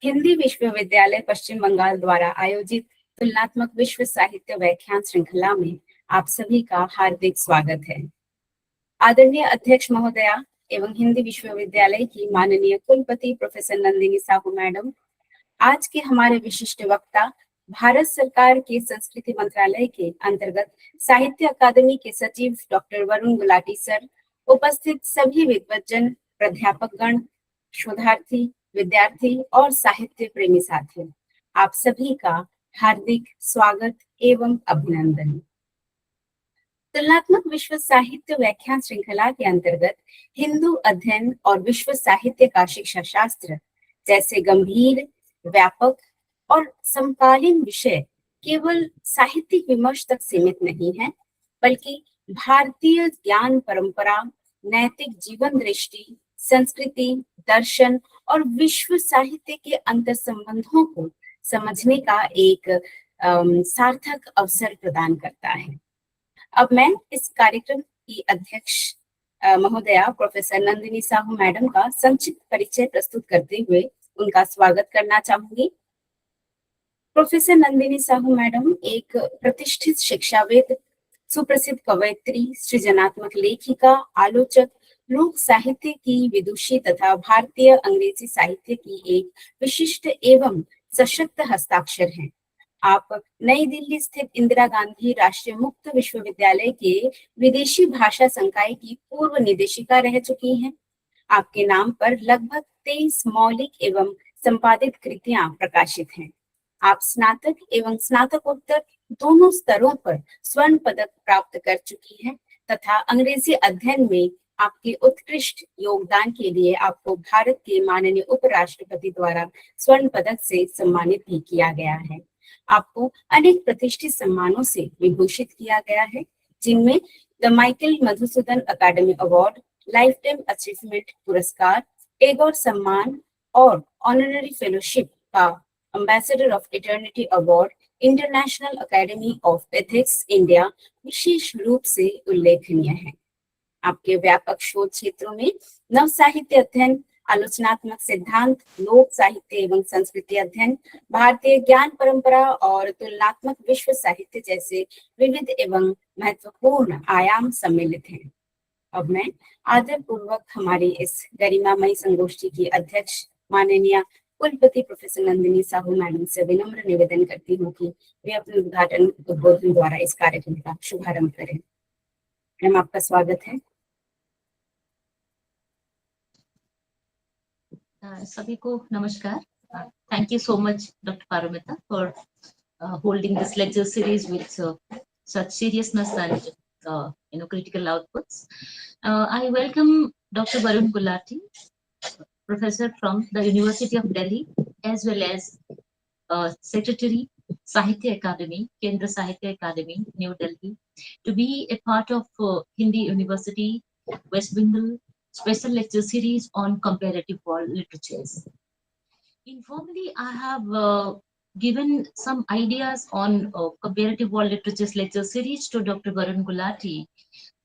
हिंदी विश्वविद्यालय पश्चिम बंगाल द्वारा आयोजित तुलनात्मक विश्व साहित्य व्याख्यान श्रृंखला में आप सभी का हार्दिक स्वागत है। आदरणीय अध्यक्ष महोदया एवं हिंदी विश्वविद्यालय की माननीय कुलपति प्रोफेसर नंदिनी साहू मैडम, आज के हमारे विशिष्ट वक्ता भारत सरकार के संस्कृति मंत्रालय के अंतर्गत साहित्य अकादमी के सचिव डॉक्टर वरुण गुलाटी सर, उपस्थित सभी विद्वज्जन, प्राध्यापकगण, शोधार्थी, विद्यार्थी और साहित्य प्रेमी साथियों, आप सभी का हार्दिक स्वागत एवं अभिनंदन। तुलनात्मक विश्व साहित्य व्याख्यान श्रृंखला के अंतर्गत हिंदू अध्ययन और विश्व साहित्य का शिक्षा शास्त्र जैसे गंभीर, व्यापक और समकालीन विषय केवल साहित्यिक विमर्श तक सीमित नहीं है, बल्कि भारतीय ज्ञान परंपरा, नैतिक जीवन दृष्टि, संस्कृति, दर्शन और विश्व साहित्य के अंतर संबंधों को समझने का एक सार्थक अवसर प्रदान करता है। अब मैं इस कार्यक्रम की अध्यक्ष महोदया प्रोफेसर नंदिनी साहू मैडम का संक्षिप्त परिचय प्रस्तुत करते हुए उनका स्वागत करना चाहूंगी। प्रोफेसर नंदिनी साहू मैडम एक प्रतिष्ठित शिक्षाविद, सुप्रसिद्ध कवयित्री, सृजनात्मक लेखिका, आलोचक, लोक साहित्य की विदुषी तथा भारतीय अंग्रेजी साहित्य की एक विशिष्ट एवं सशक्त हस्ताक्षर हैं। आप नई दिल्ली स्थित इंदिरा गांधी राष्ट्रीय मुक्त विश्वविद्यालय के विदेशी भाषा संकाय की पूर्व निदेशिका रह चुकी हैं। आपके नाम पर लगभग 23 मौलिक एवं संपादित कृतियां प्रकाशित हैं। आप स्नातक एवं स्नातकोत्तर दोनों स्तरों पर स्वर्ण पदक प्राप्त कर चुकी हैं तथा अंग्रेजी अध्ययन में आपके उत्कृष्ट योगदान के लिए आपको भारत के माननीय उपराष्ट्रपति द्वारा स्वर्ण पदक से सम्मानित भी किया गया है। आपको अनेक प्रतिष्ठित सम्मानों से विभूषित किया गया है, जिनमें the Michael Madhusudan academy award, lifetime achievement पुरस्कार, टैगोर सम्मान और ऑनररी फेलोशिप का ambassador of eternity award, international academy of ethics India विशेष रूप से उल्लेखनीय है। आपके व्यापक शोध क्षेत्रों में नव साहित्य अध्ययन, आलोचनात्मक सिद्धांत, लोक साहित्य एवं संस्कृति अध्ययन, भारतीय ज्ञान परंपरा और तुलनात्मक विश्व साहित्य जैसे विविध एवं महत्वपूर्ण आयाम सम्मिलित हैं। अब मैं आदरपूर्वक हमारी इस गरिमामयी संगोष्ठी की अध्यक्ष माननीय कुलपति प्रोफेसर नंदिनी साहू मैडम से विनम्र निवेदन करती हूँ कि वे अपने उद्घाटन उद्बोधन द्वारा इस कार्यक्रम का शुभारंभ करें। मैम, आपका स्वागत है। सभी को नमस्कार। Thank you so much, Dr. Paramita, for holding this lecture series with such seriousness and critical outputs. I welcome Dr. Varun Gulati, professor from the University of Delhi, as well as Secretary, Sahitya Academy, Kendra Sahitya Academy, New Delhi, to be a part of Hindi University, West Bengal, special lecture series on comparative world literatures. Informally, I have given some ideas on comparative world literatures lecture series to Dr. Varun Gulati,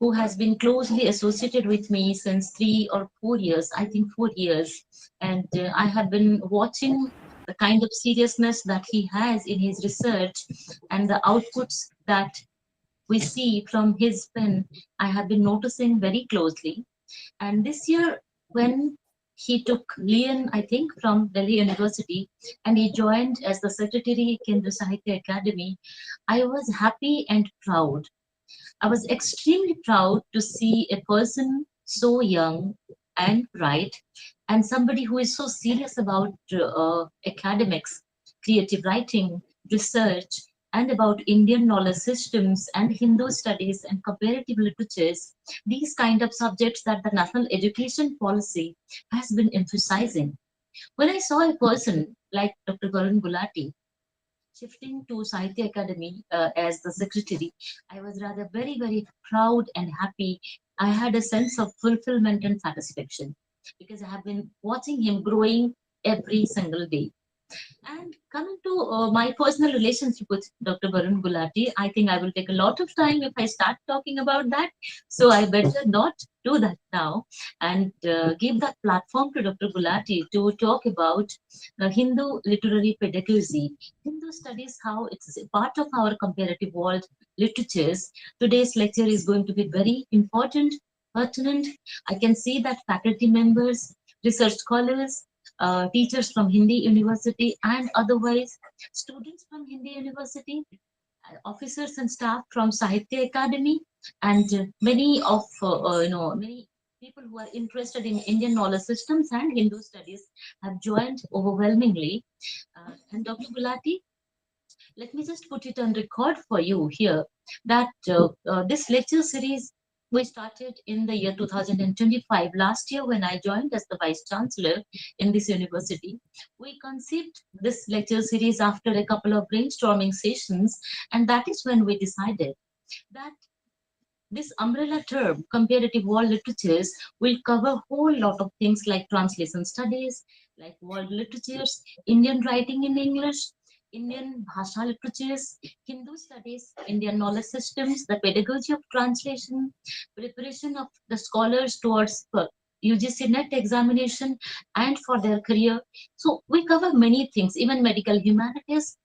who has been closely associated with me since 3 or 4 years, I think 4 years. And I have been watching the kind of seriousness that he has in his research and the outputs that we see from his pen, I have been noticing very closely. And this year, when he took Lien, I think, from Delhi University, and he joined as the Secretary Kendra Sahitya Academy, I was happy and proud. I was extremely proud to see a person so young and bright, and somebody who is so serious about academics, creative writing, research, and about Indian knowledge systems and Hindu studies and comparative literatures, these kind of subjects that the national education policy has been emphasizing. When I saw a person like Dr. Varun Gulati shifting to Sahitya Academy as the secretary, I was rather very, very proud and happy. I had a sense of fulfillment and satisfaction because I have been watching him growing every single day. And coming to my personal relationship with Dr. Varun Gulati, I think I will take a lot of time if I start talking about that. So I better not do that now and give that platform to Dr. Gulati to talk about Hindu literary pedagogy. Hindu studies, how it's a part of our comparative world literatures. Today's lecture is going to be very important, pertinent. I can see that faculty members, research scholars, teachers from Hindi University and otherwise students from Hindi University, officers and staff from Sahitya Academy, and many of many people who are interested in Indian knowledge systems and Hindu studies have joined overwhelmingly. And Dr. Gulati, let me just put it on record for you here that this lecture series we started in the year 2025, last year when I joined as the Vice Chancellor in this university. We conceived this lecture series after a couple of brainstorming sessions, and that is when we decided that this umbrella term, comparative world literatures, will cover a whole lot of things like translation studies, like world literatures, Indian writing in English, Indian Bhasha literatures, Hindu studies, Indian knowledge systems, the pedagogy of translation, preparation of the scholars towards UGC NET examination and for their career. So we cover many things, even medical humanities,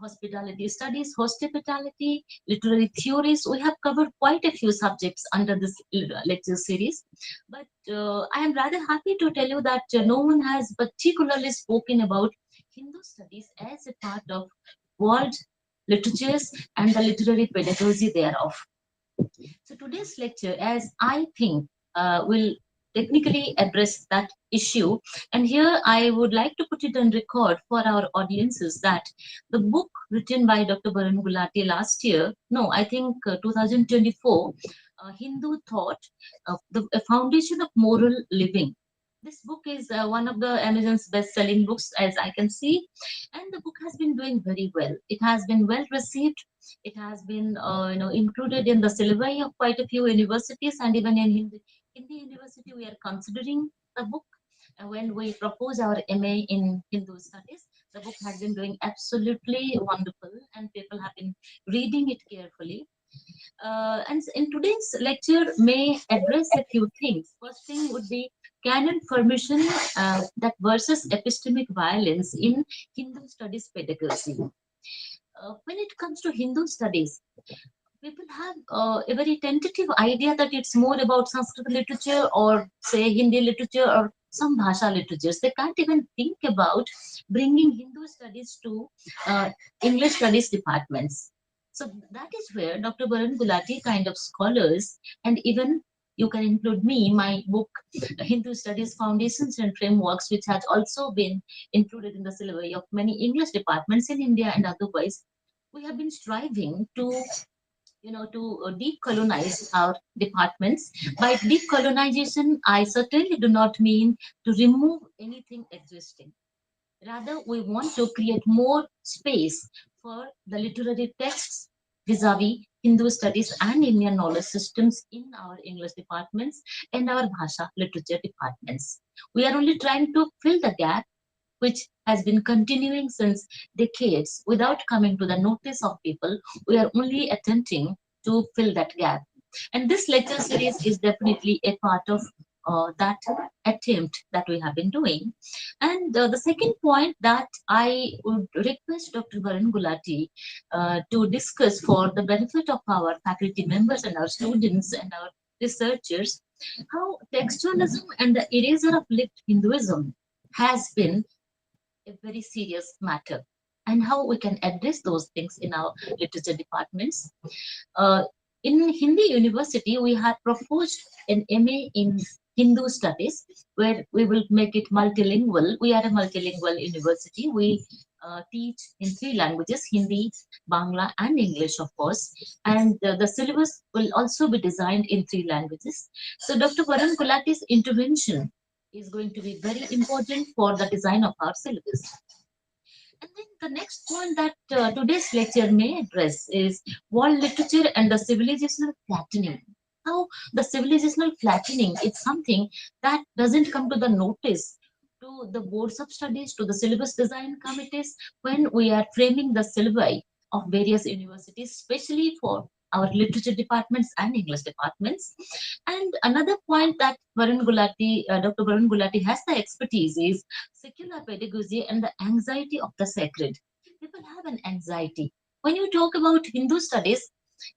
hospitality studies, hospitality, literary theories. We have covered quite a few subjects under this lecture series. But I am rather happy to tell you that no one has particularly spoken about Hindu studies as a part of world literatures and the literary pedagogy thereof. So today's lecture, as I think, will technically address that issue. And here I would like to put it on record for our audiences that the book written by Dr. Varun Gulati last year, no, I think 2024, Hindu Thought, a Foundation of Moral Living. This book is one of the Amazon's best-selling books, as I can see, and the book has been doing very well. It has been well received. It has been, included in the syllabi of quite a few universities, and even in Hindi University, we are considering the book. When we propose our MA in Hindu Studies, the book has been doing absolutely wonderful, and people have been reading it carefully. And in today's lecture may address a few things. First thing would be canon formation that versus epistemic violence in Hindu studies pedagogy. When it comes to Hindu studies, people have a very tentative idea that it's more about Sanskrit literature or say Hindi literature or some Bhasha literatures. They can't even think about bringing Hindu studies to English studies departments. So that is where Dr. Varun Gulati kind of scholars, and even you can include me, my book, Hindu Studies Foundations and Frameworks, which has also been included in the syllabus of many English departments in India and otherwise. We have been striving to decolonize our departments. By decolonization, I certainly do not mean to remove anything existing. Rather, we want to create more space for the literary texts vis-a-vis Hindu studies and Indian knowledge systems in our English departments and our Bhasha literature departments. We are only trying to fill the gap which has been continuing since decades without coming to the notice of people. We are only attempting to fill that gap. And this lecture series is definitely a part of that attempt that we have been doing. And the second point that I would request Dr. Varun Gulati to discuss for the benefit of our faculty members and our students and our researchers, how textualism and the eraser of lived Hinduism has been a very serious matter, and how we can address those things in our literature departments. Uh, in Hindi University, we have proposed an MA in Hindu Studies, where we will make it multilingual. We are a multilingual university. We teach in three languages: Hindi, Bangla, and English, of course. And the syllabus will also be designed in three languages. So, Dr. Varun Gulati's intervention is going to be very important for the design of our syllabus. And then the next point that today's lecture may address is world literature and the civilizational flattening. How the civilizational flattening is something that doesn't come to the notice to the boards of studies, to the syllabus design committees, when we are framing the syllabi of various universities, especially for our literature departments and English departments. And another point that Dr. Varun Gulati has the expertise is secular pedagogy and the anxiety of the sacred. People have an anxiety. When you talk about Hindu studies,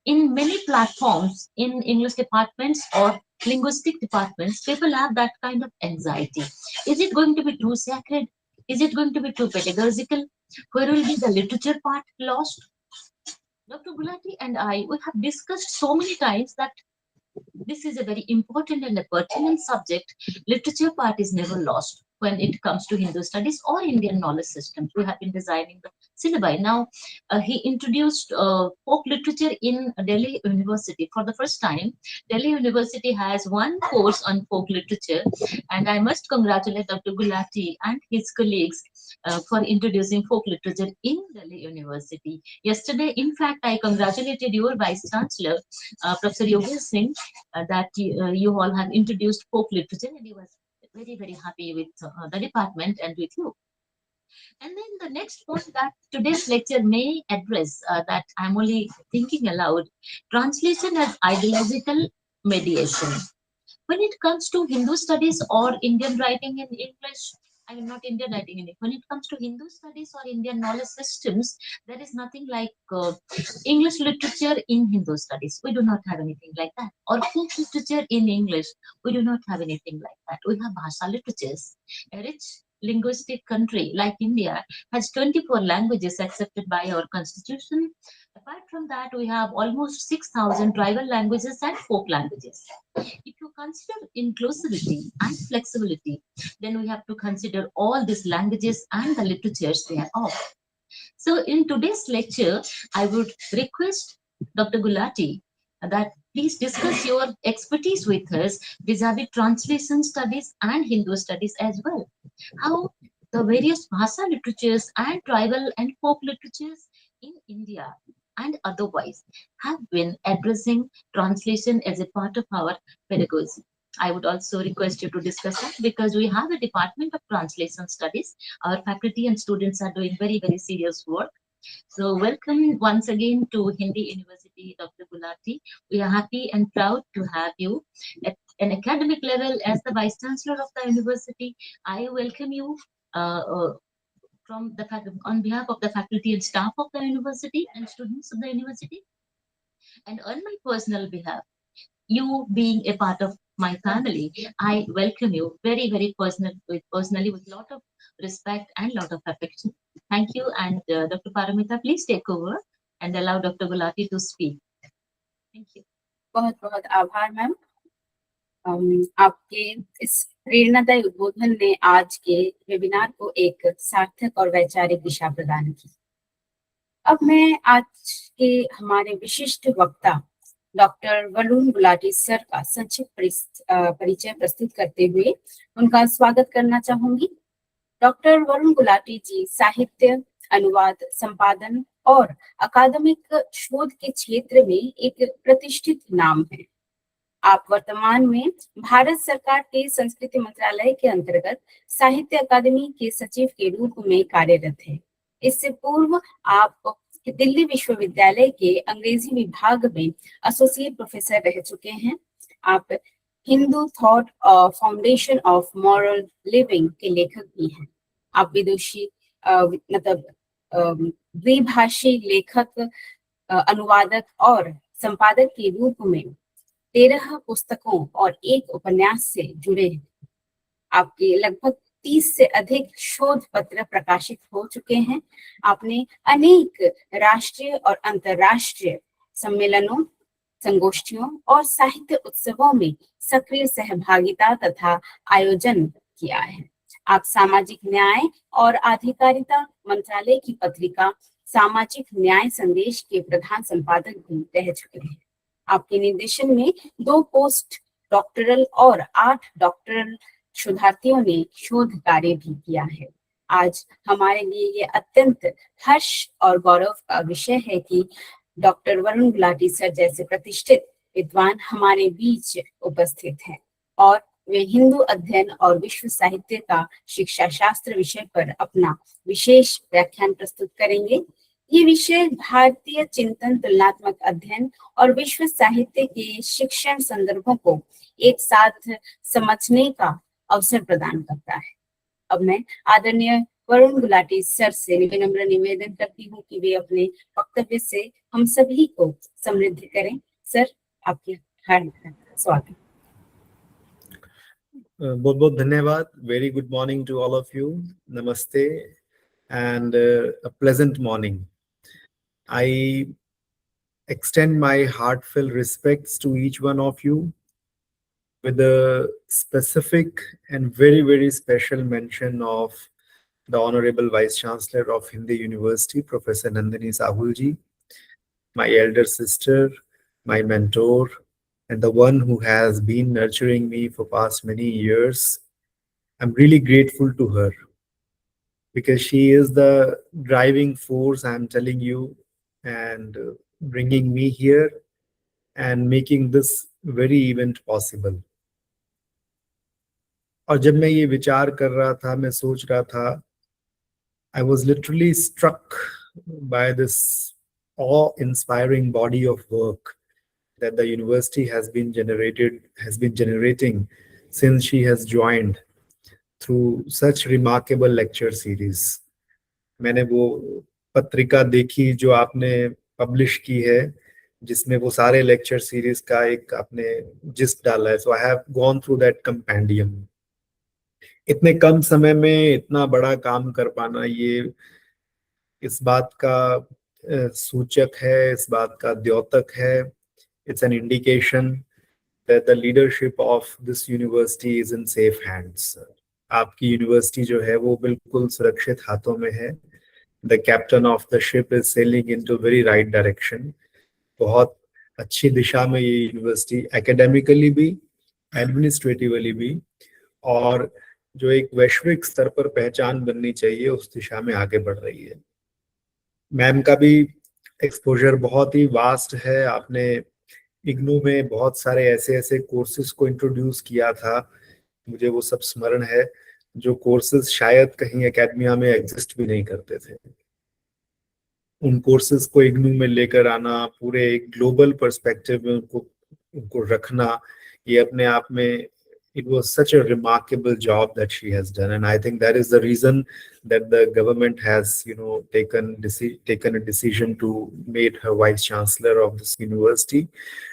in many platforms in English departments or linguistic departments, people have that kind of anxiety. Is it going to be too sacred? Is it going to be too pedagogical? Where will be the literature part lost? Dr. Gulati and I, we have discussed so many times that this is a very important and a pertinent subject. Literature part is never lost when it comes to Hindu studies or Indian knowledge systems. We have been designing the syllabi. Now, he introduced folk literature in Delhi University for the first time. Delhi University has one course on folk literature, and I must congratulate Dr. Gulati and his colleagues for introducing folk literature in Delhi University. Yesterday, in fact, I congratulated your Vice Chancellor, Professor Yogesh Singh, that you all have introduced folk literature, and he was very, very happy with the department and with you. And then the next point that today's lecture may address, that I'm only thinking aloud, translation as ideological mediation. When it comes to Hindu studies or Indian writing in English, I mean, not Indian writing in English, when it comes to Hindu studies or Indian knowledge systems, there is nothing like English literature in Hindu studies. We do not have anything like that. Or folk literature in English, we do not have anything like that. We have Bhasha literatures. A rich linguistic country like India has 24 languages accepted by our constitution. Apart from that, we have almost 6,000 tribal languages and folk languages. If you consider inclusivity and flexibility, then we have to consider all these languages and the literatures they are of. So in today's lecture, I would request Dr. Gulati that please discuss your expertise with us vis-a-vis translation studies and Hindu studies as well. How the various Bhasha literatures and tribal and folk literatures in India and otherwise have been addressing translation as a part of our pedagogy. I would also request you to discuss that because we have a department of translation studies. Our faculty and students are doing very, very serious work. So welcome once again to Hindi University, Dr. Gulati. We are happy and proud to have you at an academic level as the Vice Chancellor of the university. I welcome you from the on behalf of the faculty and staff of the university and students of the university. And on my personal behalf, you being a part of my family, I welcome you very, very personally with a lot of respect and lot of affection. Thank you. And Dr. Paramita, please take over and allow Dr. Gulati to speak. Thank you. बहुत बहुत आभार ma'am. आपके इस प्रेरणादायी उद्बोधन ने आज के वेबिनार को एक सार्थक और वैचारिक दिशा प्रदान की। अब मैं आज के हमारे विशिष्ट वक्ता डॉक्टर वरुण गुलाटी सर का संक्षिप्त परिचय प्रस्तुत करते हुए उनका स्वागत करना चाहूंगी। डॉक्टर वरुण गुलाटी जी साहित्य, अनुवाद, संपादन और अकादमिक शोध के क्षेत्र में एक प्रतिष्ठित नाम है। आप वर्तमान में भारत सरकार के संस्कृति मंत्रालय के अंतर्गत साहित्य अकादमी के सचिव के रूप में कार्यरत हैं। इससे पूर्व आप दिल्ली विश्वविद्यालय के अंग्रेजी विभाग में एसोसिएट प्रोफेसर रह चुके हैं। आप Hindu thought foundation of moral living के लेखक भी हैं। आप विदुषी मतलब द्विभाषी लेखक, अनुवादक और संपादक के रूप में 13 पुस्तकों और 1 उपन्यास से जुड़े हैं। आपके लगभग 30 से अधिक शोध पत्र प्रकाशित हो चुके हैं। आपने अनेक राष्ट्रीय और अंतर्राष्ट्रीय सम्मेलनों, संगोष्ठियों और साहित्य उत्सवों में सक्रिय सहभागिता तथा आयोजन किया है। आप सामाजिक न्याय और अधिकारिता मंत्रालय की पत्रिका सामाजिक न्याय संदेश के प्रधान संपादक भी रह चुके हैं। आपके निर्देशन में 2 पोस्ट डॉक्टरल और 8 डॉक्टरल शोधार्थियों ने शोध कार्य भी किया है। आज हमारे लिए ये अत्यंत हर्ष और गौरव का विषय है कि डॉक्टर वरुण गुलाटी सर जैसे प्रतिष्ठित विद्वान हमारे बीच उपस्थित हैं और वे हिंदू अध्ययन और विश्व साहित्य का शिक्षा शास्त्र विषय पर अपना विशेष व्याख्यान प्रस्तुत करेंगे। ये विषय भारतीय चिंतन, तुलनात्मक अध्ययन और विश्व साहित्य के शिक्षण संदर्भों को एक साथ समझने का अवसर प्रदान करता है। अब मैं आदरणीय वरुण गुलाटी सर से विनम्र निवेदन करती हूँ कि वे अपने वक्तव्य से हम सभी को समृद्ध करें। सर, आपके हार्दिक स्वागत। बहुत बहुत धन्यवाद. Very good morning to all of you. Namaste and a pleasant morning. I extend my heartfelt respects to each one of you with a specific and very, very special mention of the Honorable Vice Chancellor of Hindi University, Professor Nandini Sahulji, my elder sister, my mentor, and the one who has been nurturing me for past many years. I'm really grateful to her because she is the driving force, I'm telling you, and bringing me here and making this very event possible. और जब मैं ये विचार कर रहा था, मैं सोच रहा था, I was literally struck by this awe-inspiring body of work that the university has been generating since she has joined through such remarkable lecture series. मैंने वो पत्रिका देखी जो आपने पब्लिश की है, जिसमें वो सारे लेक्चर सीरीज का एक आपने जिस्ट डाला है. So I have gone through that compendium. इतने कम समय में इतना बड़ा काम कर पाना, ये इस बात का सूचक है, इस बात का द्योतक है. It's an indication that the leadership of this university is in safe hands. आपकी यूनिवर्सिटी जो है वो बिल्कुल सुरक्षित हाथों में है. The captain of the ship is sailing into very right direction. बहुत अच्छी दिशा में ये यूनिवर्सिटी एकेडमिकली भी, एडमिनिस्ट्रेटिवली भी, और जो एक वैश्विक स्तर पर पहचान बननी चाहिए उस दिशा में आगे बढ़ रही है. मैम का भी एक्सपोजर बहुत ही वास्ट है. आपने इग्नू में बहुत सारे ऐसे कोर्सेज को इंट्रोड्यूस किया था, मुझे वो सब स्मरण है, जो कोर्सेज शायद कहीं एकेडमिया में एग्जिस्ट भी नहीं करते थे. उन कोर्सेज को इग्नू में लेकर आना, पूरे एक ग्लोबल पर्सपेक्टिव में उनको रखना, ये अपने आप में, it was such a remarkable job that she has done, and I think that is the reason that the government has, taken a decision to make her vice chancellor of this university,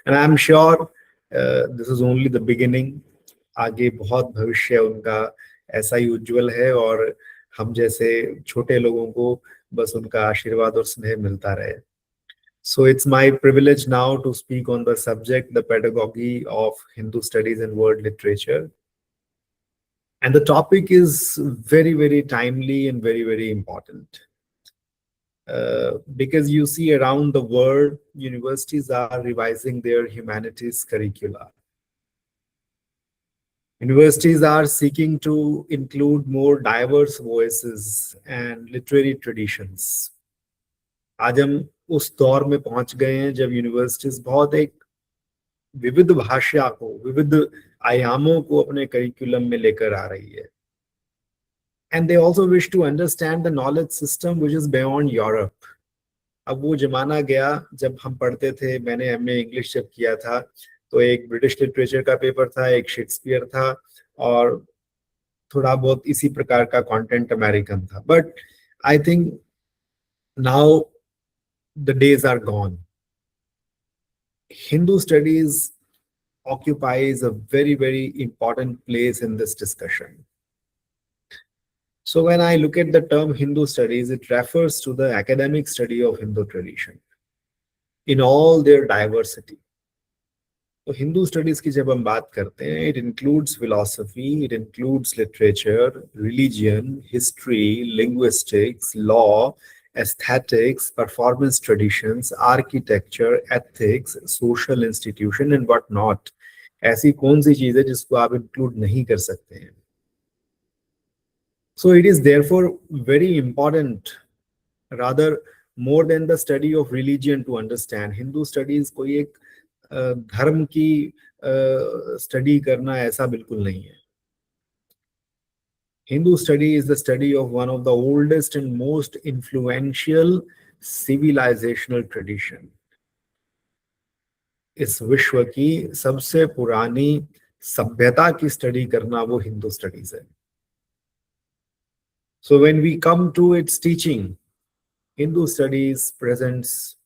and I'm sure this is only the beginning. आगे बहुत भविष्य उनका ऐसा ही उज्जवल है और हम जैसे छोटे लोगों को बस उनका आशीर्वाद और स्नेह मिलता रहे. So it's my privilege now to speak on the subject, the pedagogy of Hindu studies and world literature. And the topic is very, very timely and very, very important. Because you see around the world, universities are revising their humanities curricula. Universities are seeking to include more diverse voices and literary traditions. आज हम उस दौर में पहुंच गए हैं जब universities बहुत एक विविध भाषा को, विविध आयामों को अपने करिकुलम में लेकर आ रही है. And they also wish to understand the knowledge system which is beyond Europe. अब वो जमाना गया जब हम पढ़ते थे, मैंने एमए इंग्लिश जब किया था तो एक ब्रिटिश लिटरेचर का पेपर था, एक शेक्सपियर था और थोड़ा बहुत इसी प्रकार का कंटेंट अमेरिकन था. But I think now the days are gone. Hindu studies occupies a very, very important place in this discussion. So when I look at the term Hindu studies, it refers to the academic study of Hindu tradition in all their diversity. So Hindu studies की जब हम बात करते हैं, it includes philosophy, it includes literature, religion, history, linguistics, law, aesthetics, performance traditions, architecture, ethics, social institution and what not. ऐसी कौन सी चीज है जिसको आप इंक्लूड नहीं कर सकते हैं. So it is therefore very important, rather more than the study of religion, to understand Hindu studies कोई एक धर्म की स्टडी करना, ऐसा बिल्कुल नहीं है. Hindu study is the study of one of the oldest and most influential civilizational tradition. इस विश्व की सबसे पुरानी सभ्यता की स्टडी करना वो हिंदू स्टडीज है. So when we come to its teaching, Hindu studies presents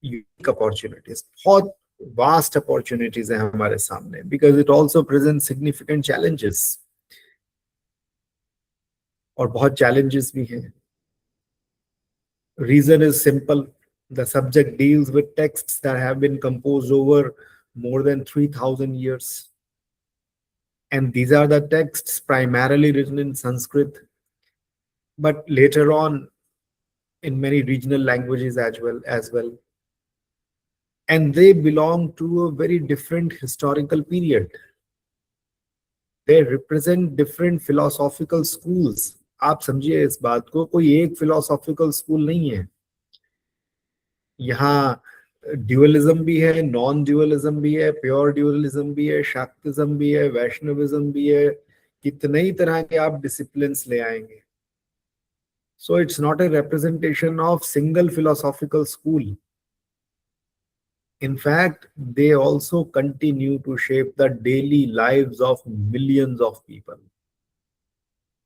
unique opportunities. बहुत vast opportunities हैं हमारे सामने, because it also presents significant challenges. और बहुत challenges भी हैं. Reason is simple. The subject deals with texts that have been composed over more than 3,000 years. And these are the texts primarily written in Sanskrit, but later on in many regional languages as well. And they belong to a very different historical period. They represent different philosophical schools. आप समझिए इस बात को, कोई एक philosophical school नहीं है. यहाँ ड्यूअलिज्म भी है, नॉन ड्यूअलिज्म भी है, प्योर ड्यूअलिज्म भी है, शाक्तिज्म भी है, वैष्णविज्म भी है. कितने ही तरह के आप डिसिप्लिन्स ले आएंगे. So it's not a representation of single philosophical school. In fact, they also continue to shape the daily lives of millions of people.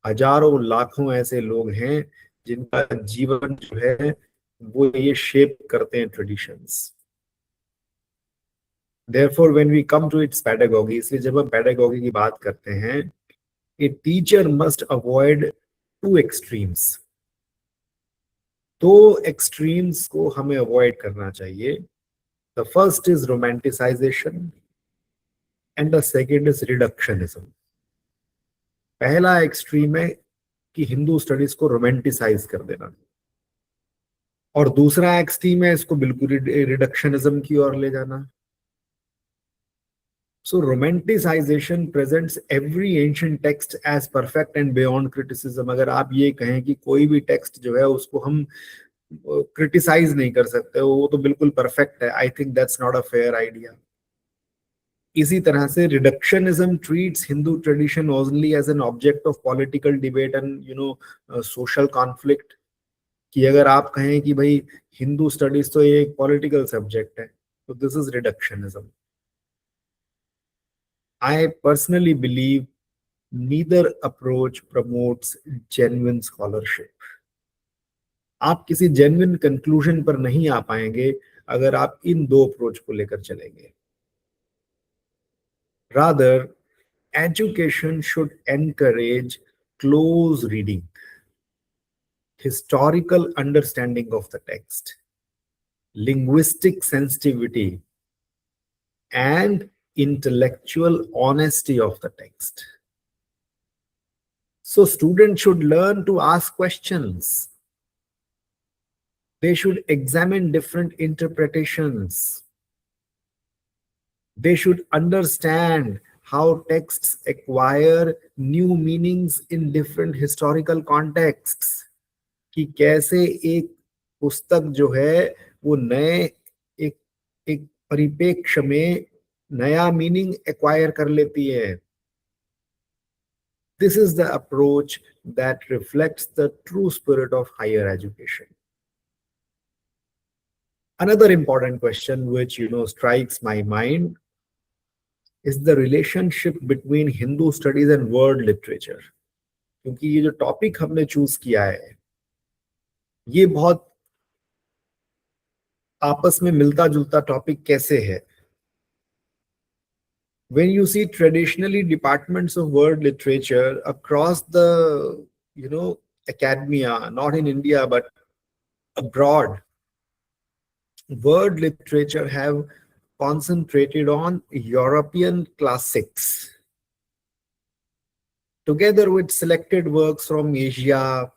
हजारों लाखों ऐसे लोग हैं जिनका जीवन जो है वो ये शेप करते हैं traditions. Therefore, when we come to its pedagogy, इसलिए जब हम pedagogy की बात करते हैं, a teacher must avoid two extremes. दो extremes को हमें avoid करना चाहिए. The first is romanticization and the second is reductionism. पहला एक्सट्रीम है कि हिंदू स्टडीज को रोमांटिसाइज कर देना, और दूसरा एक्सट्रीम है इसको बिल्कुल रिडक्शनिज्म की ओर ले जाना. So romanticization presents every ancient text as perfect and beyond criticism. अगर आप ये कहें कि कोई भी टेक्स्ट जो है उसको हम क्रिटिसाइज नहीं कर सकते, वो तो बिल्कुल परफेक्ट है, I think that's not a fair idea. इसी तरह से reductionism treats Hindu tradition only as an object of political debate and social conflict. कि अगर आप कहें कि भाई हिंदू स्टडीज तो ये एक पॉलिटिकल सब्जेक्ट है, तो this is reductionism. I personally believe neither approach promotes genuine scholarship. आप किसी genuine conclusion पर नहीं आ पाएंगे अगर आप इन दो अप्रोच को लेकर चलेंगे. Rather, education should encourage close reading, historical understanding of the text, linguistic sensitivity, and intellectual honesty of the text. So students should learn to ask questions. They should examine different interpretations. They should understand how texts acquire new meanings in different historical contexts. कि कैसे एक पुस्तक जो है वो नए एक परिप्रेक्ष्य में नया मीनिंग एक्वायर कर लेती है. This is the approach that reflects the true spirit of higher education. Another important question which strikes my mind is the relationship between Hindu studies and world literature. क्योंकि ये जो टॉपिक हमने choose किया है ये बहुत आपस में मिलता जुलता टॉपिक कैसे है. When you see traditionally departments of world literature across the academia, not in India but abroad, world literature have concentrated on European classics together with selected works from Asia,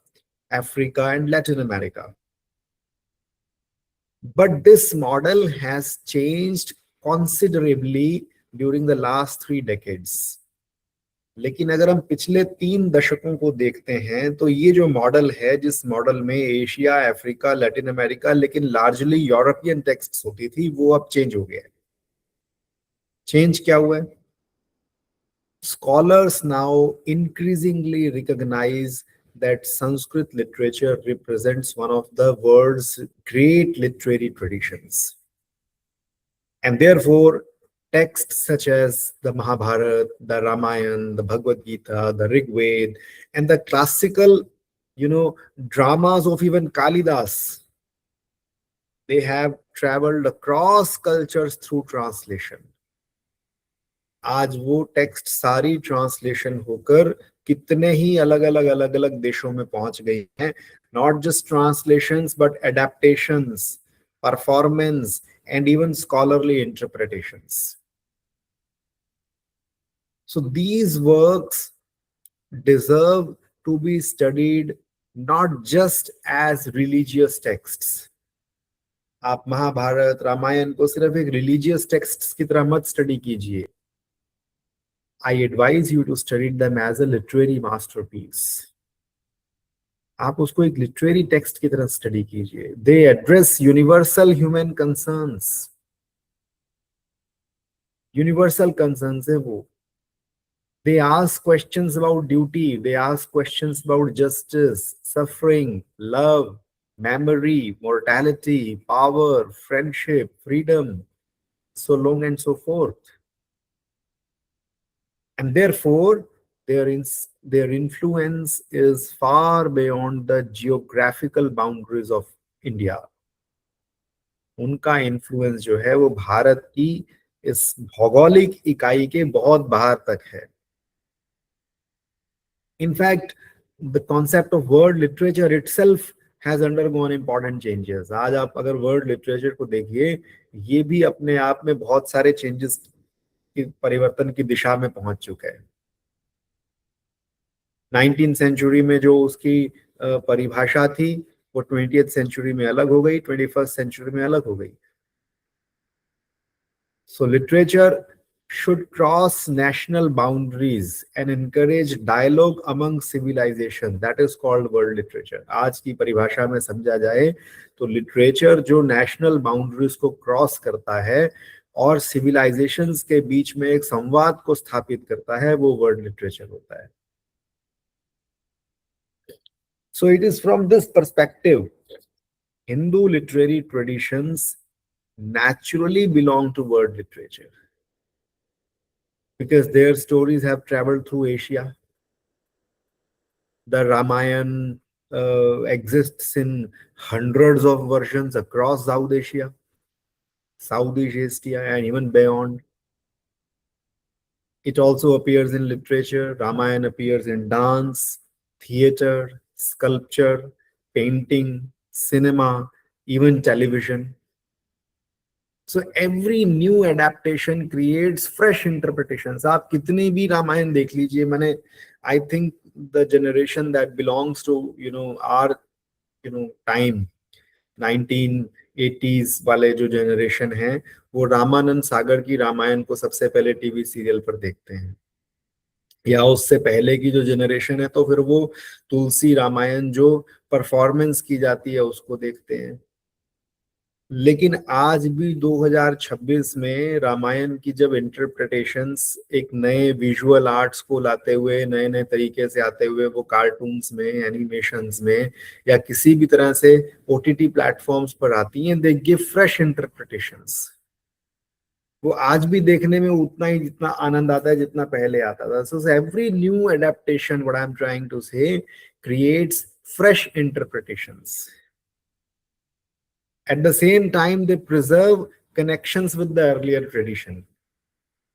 Africa, and Latin America. But this model has changed considerably during the last 3 decades. लेकिन अगर हम पिछले 3 दशकों को देखते हैं तो ये जो मॉडल है, जिस मॉडल में एशिया, अफ्रीका, लैटिन अमेरिका लेकिन लार्जली यूरोपियन टेक्स्ट्स होती थी, वो अब चेंज हो गया है. चेंज क्या हुआ है? Scholars now increasingly recognize that Sanskrit literature represents one of the world's great literary traditions. And therefore, texts such as the Mahabharata, the Ramayana, the Bhagavad Gita, the Rig Veda, and the classical, dramas of even Kalidas, they have traveled across cultures through translation. आज वो text सारी translation होकर कितने ही अलग अलग देशों में पहुंच गई हैं. Not just translations but adaptations, performance and even scholarly interpretations. So these works deserve to be studied not just as religious texts. आप महाभारत रामायण को सिर्फ एक रिलीजियस टेक्स्ट की तरह मत स्टडी कीजिए. I advise you to study them as a literary masterpiece. आप उसको एक लिटरेरी टेक्स्ट की तरह स्टडी कीजिए. They address universal human concerns. Universal concerns है वो. They ask questions about duty. They ask questions about justice, suffering, love, memory, mortality, power, friendship, freedom, so long and so forth. And therefore, their influence is far beyond the geographical boundaries of India. उनका influence जो है वो भारत की इस भौगोलिक इकाई के बहुत बाहर तक है. In fact, the concept of world literature itself has undergone important changes. आज आप अगर वर्ल्ड लिटरेचर को देखिए, ये भी अपने आप में बहुत सारे चेंजेस की परिवर्तन की दिशा में पहुंच चुका है. 19th सेंचुरी में जो उसकी परिभाषा थी वो 20th सेंचुरी में अलग हो गई, 21st सेंचुरी में अलग हो गई. So literature should cross national boundaries and encourage dialogue among civilization. That is called world literature. आज की परिभाषा में समझा जाए तो लिटरेचर जो नेशनल बाउंड्रीज को क्रॉस करता है और सिविलाइजेशंस के बीच में एक संवाद को स्थापित करता है, वो वर्ल्ड लिटरेचर होता है. So it is from this perspective, Hindu literary traditions naturally belong to world literature because their stories have traveled through Asia. The Ramayana exists in hundreds of versions across South Asia, Southeast Asia, and even beyond. It also appears in literature. Ramayana appears in dance, theater, sculpture, painting, cinema, even television. So every new adaptation creates fresh interpretations. आप कितने भी रामायण देख लीजिए, मैंने I think the generation that belongs to our time, 1980s वाले जो generation है, वो रामानंद सागर की रामायण को सबसे पहले टीवी सीरियल पर देखते हैं. या उससे पहले की जो जनरेशन है तो फिर वो तुलसी रामायण जो परफॉर्मेंस की जाती है उसको देखते हैं. लेकिन आज भी 2026 में रामायण की जब इंटरप्रिटेशंस एक नए विजुअल आर्ट्स को लाते हुए, नए नए तरीके से आते हुए, वो कार्टून्स में, एनिमेशंस में या किसी भी तरह से ओटीटी प्लेटफॉर्म्स पर आती हैं, दे गिव फ्रेश इंटरप्रिटेशंस. वो आज भी देखने में उतना ही जितना आनंद आता है जितना पहले आता था. So every new adaptation, what I am trying to say, creates fresh interpretations. At the same time, they preserve connections with the earlier tradition.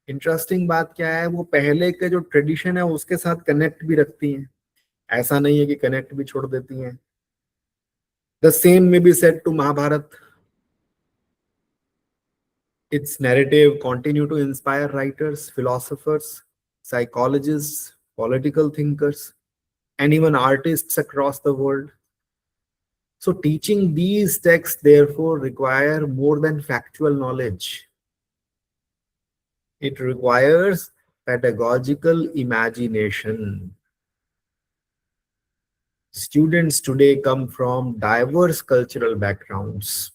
Interesting बात क्या है, वो पहले के जो ट्रेडिशन है उसके साथ कनेक्ट भी रखती हैं, ऐसा नहीं है कि कनेक्ट भी छोड़ देती हैं. The same may be said to Mahabharata. Its narrative continue to inspire writers, philosophers, psychologists, political thinkers, and even artists across the world. So teaching these texts therefore require more than factual knowledge. It requires pedagogical imagination. Students today come from diverse cultural backgrounds.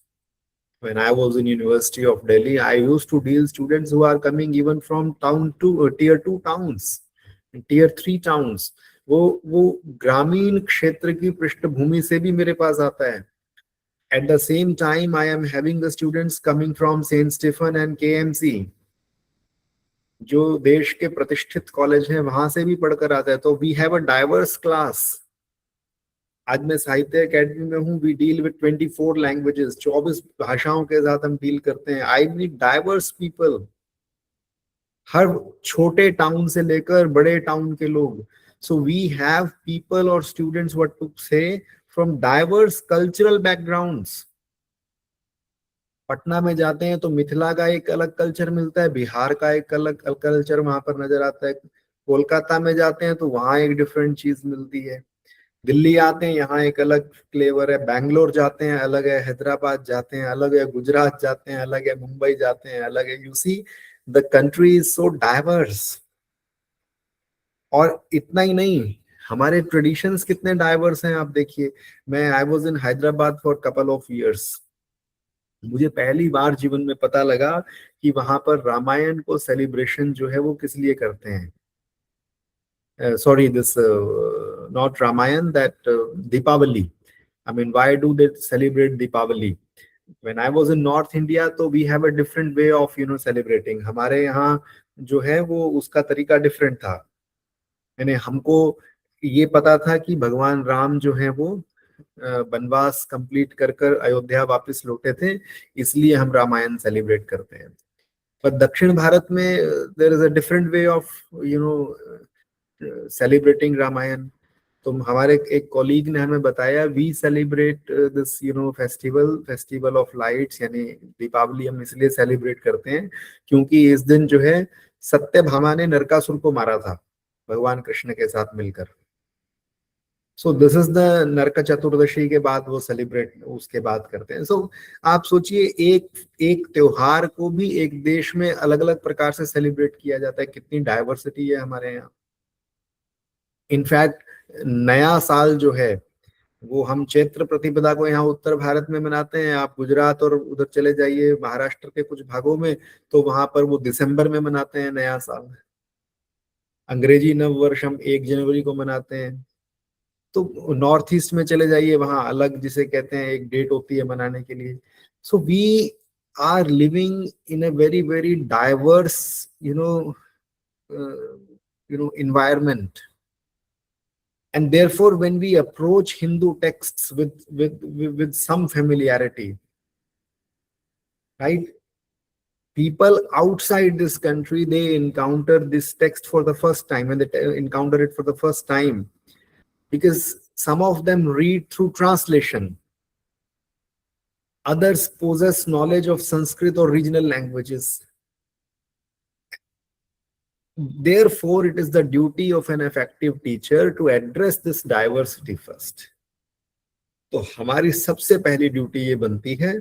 When I was in University of Delhi, I used to deal students who are coming even from town to tier 2 towns, tier 3 towns. वो ग्रामीण क्षेत्र की पृष्ठभूमि से भी मेरे पास आता है. At the same time, I am having the students coming from Saint Stephen and KMC, जो देश के प्रतिष्ठित कॉलेज हैं, वहां से भी पढ़कर आता है. तो we have a diverse class. आज मैं साहित्य अकेडमी में हूँ. वी डील विद 24 लैंग्वेजेस, 24 भाषाओं के साथ हम डील करते हैं. आई नीड डाइवर्स पीपल, हर छोटे टाउन से लेकर बड़े टाउन के लोग. सो वी हैव पीपल और स्टूडेंट्स व्हाट टू से from diverse cultural backgrounds. Patna में जाते हैं तो मिथिला का एक अलग कल्चर मिलता है, बिहार का एक अलग कल्चर वहां पर नजर आता है. कोलकाता में जाते हैं तो वहां एक डिफरेंट चीज मिलती है. दिल्ली आते हैं, यहाँ एक अलग फ्लेवर है. बैंगलोर जाते हैं, अलग है. हैदराबाद जाते हैं, अलग है. गुजरात जाते हैं, अलग है. मुंबई जाते हैं, अलग है. You see the country is so diverse. और इतना ही नहीं, हमारे ट्रेडिशंस कितने डाइवर्स हैं आप देखिए. मैं I was in Hyderabad for couple of years. मुझे पहली बार जीवन में पता लगा कि वहां पर रामायण को सेलिब्रेशन जो है वो किस लिए करते हैं. Sorry, this not Ramayan, that Deepavali. I mean, why do they celebrate Deepavali? When I was in North India, तो we have a different way of celebrating. हमारे यहाँ जो है वो उसका तरीका डिफरेंट था. यानी हमको ये पता था कि भगवान राम जो है वो वनवास कंप्लीट कर कर अयोध्या वापस लौटे थे, इसलिए हम रामायण सेलिब्रेट करते हैं. पर दक्षिण भारत में there is a different way of celebrating Ramayana. तो हमारे एक कॉलीग ने हमें बताया, we celebrate this festival of lights, यानी दीपावली हम इसलिए सेलिब्रेट करते हैं क्योंकि इस दिन जो है सत्यभामा ने नरकासुर को मारा था भगवान कृष्ण के साथ मिलकर. So this is the Narak Chaturdashi के बाद वो सेलिब्रेट उसके बाद करते हैं. सो आप सोचिए, एक त्योहार को भी एक देश में अलग अलग प्रकार से सेलिब्रेट किया जाता है. कितनी डाइवर्सिटी है हमारे यहाँ. इनफैक्ट नया साल जो है वो हम चैत्र प्रतिपदा को यहाँ उत्तर भारत में मनाते हैं. आप गुजरात और उधर चले जाइए महाराष्ट्र के कुछ भागों में, तो वहां पर वो दिसंबर में मनाते हैं नया साल. अंग्रेजी नव वर्ष हम 1 जनवरी को मनाते हैं. तो नॉर्थ ईस्ट में चले जाइए, वहां अलग जिसे कहते हैं एक डेट होती है मनाने के लिए. So we are living in a very very diverse environment. And therefore, when we approach Hindu texts with some familiarity, right? People outside this country, they encounter this text for the first time, and they encounter it for the first time because some of them read through translation. Others possess knowledge of Sanskrit or regional languages. Therefore, it is the duty of an effective teacher to address this diversity first. तो हमारी सबसे पहली duty ये बनती है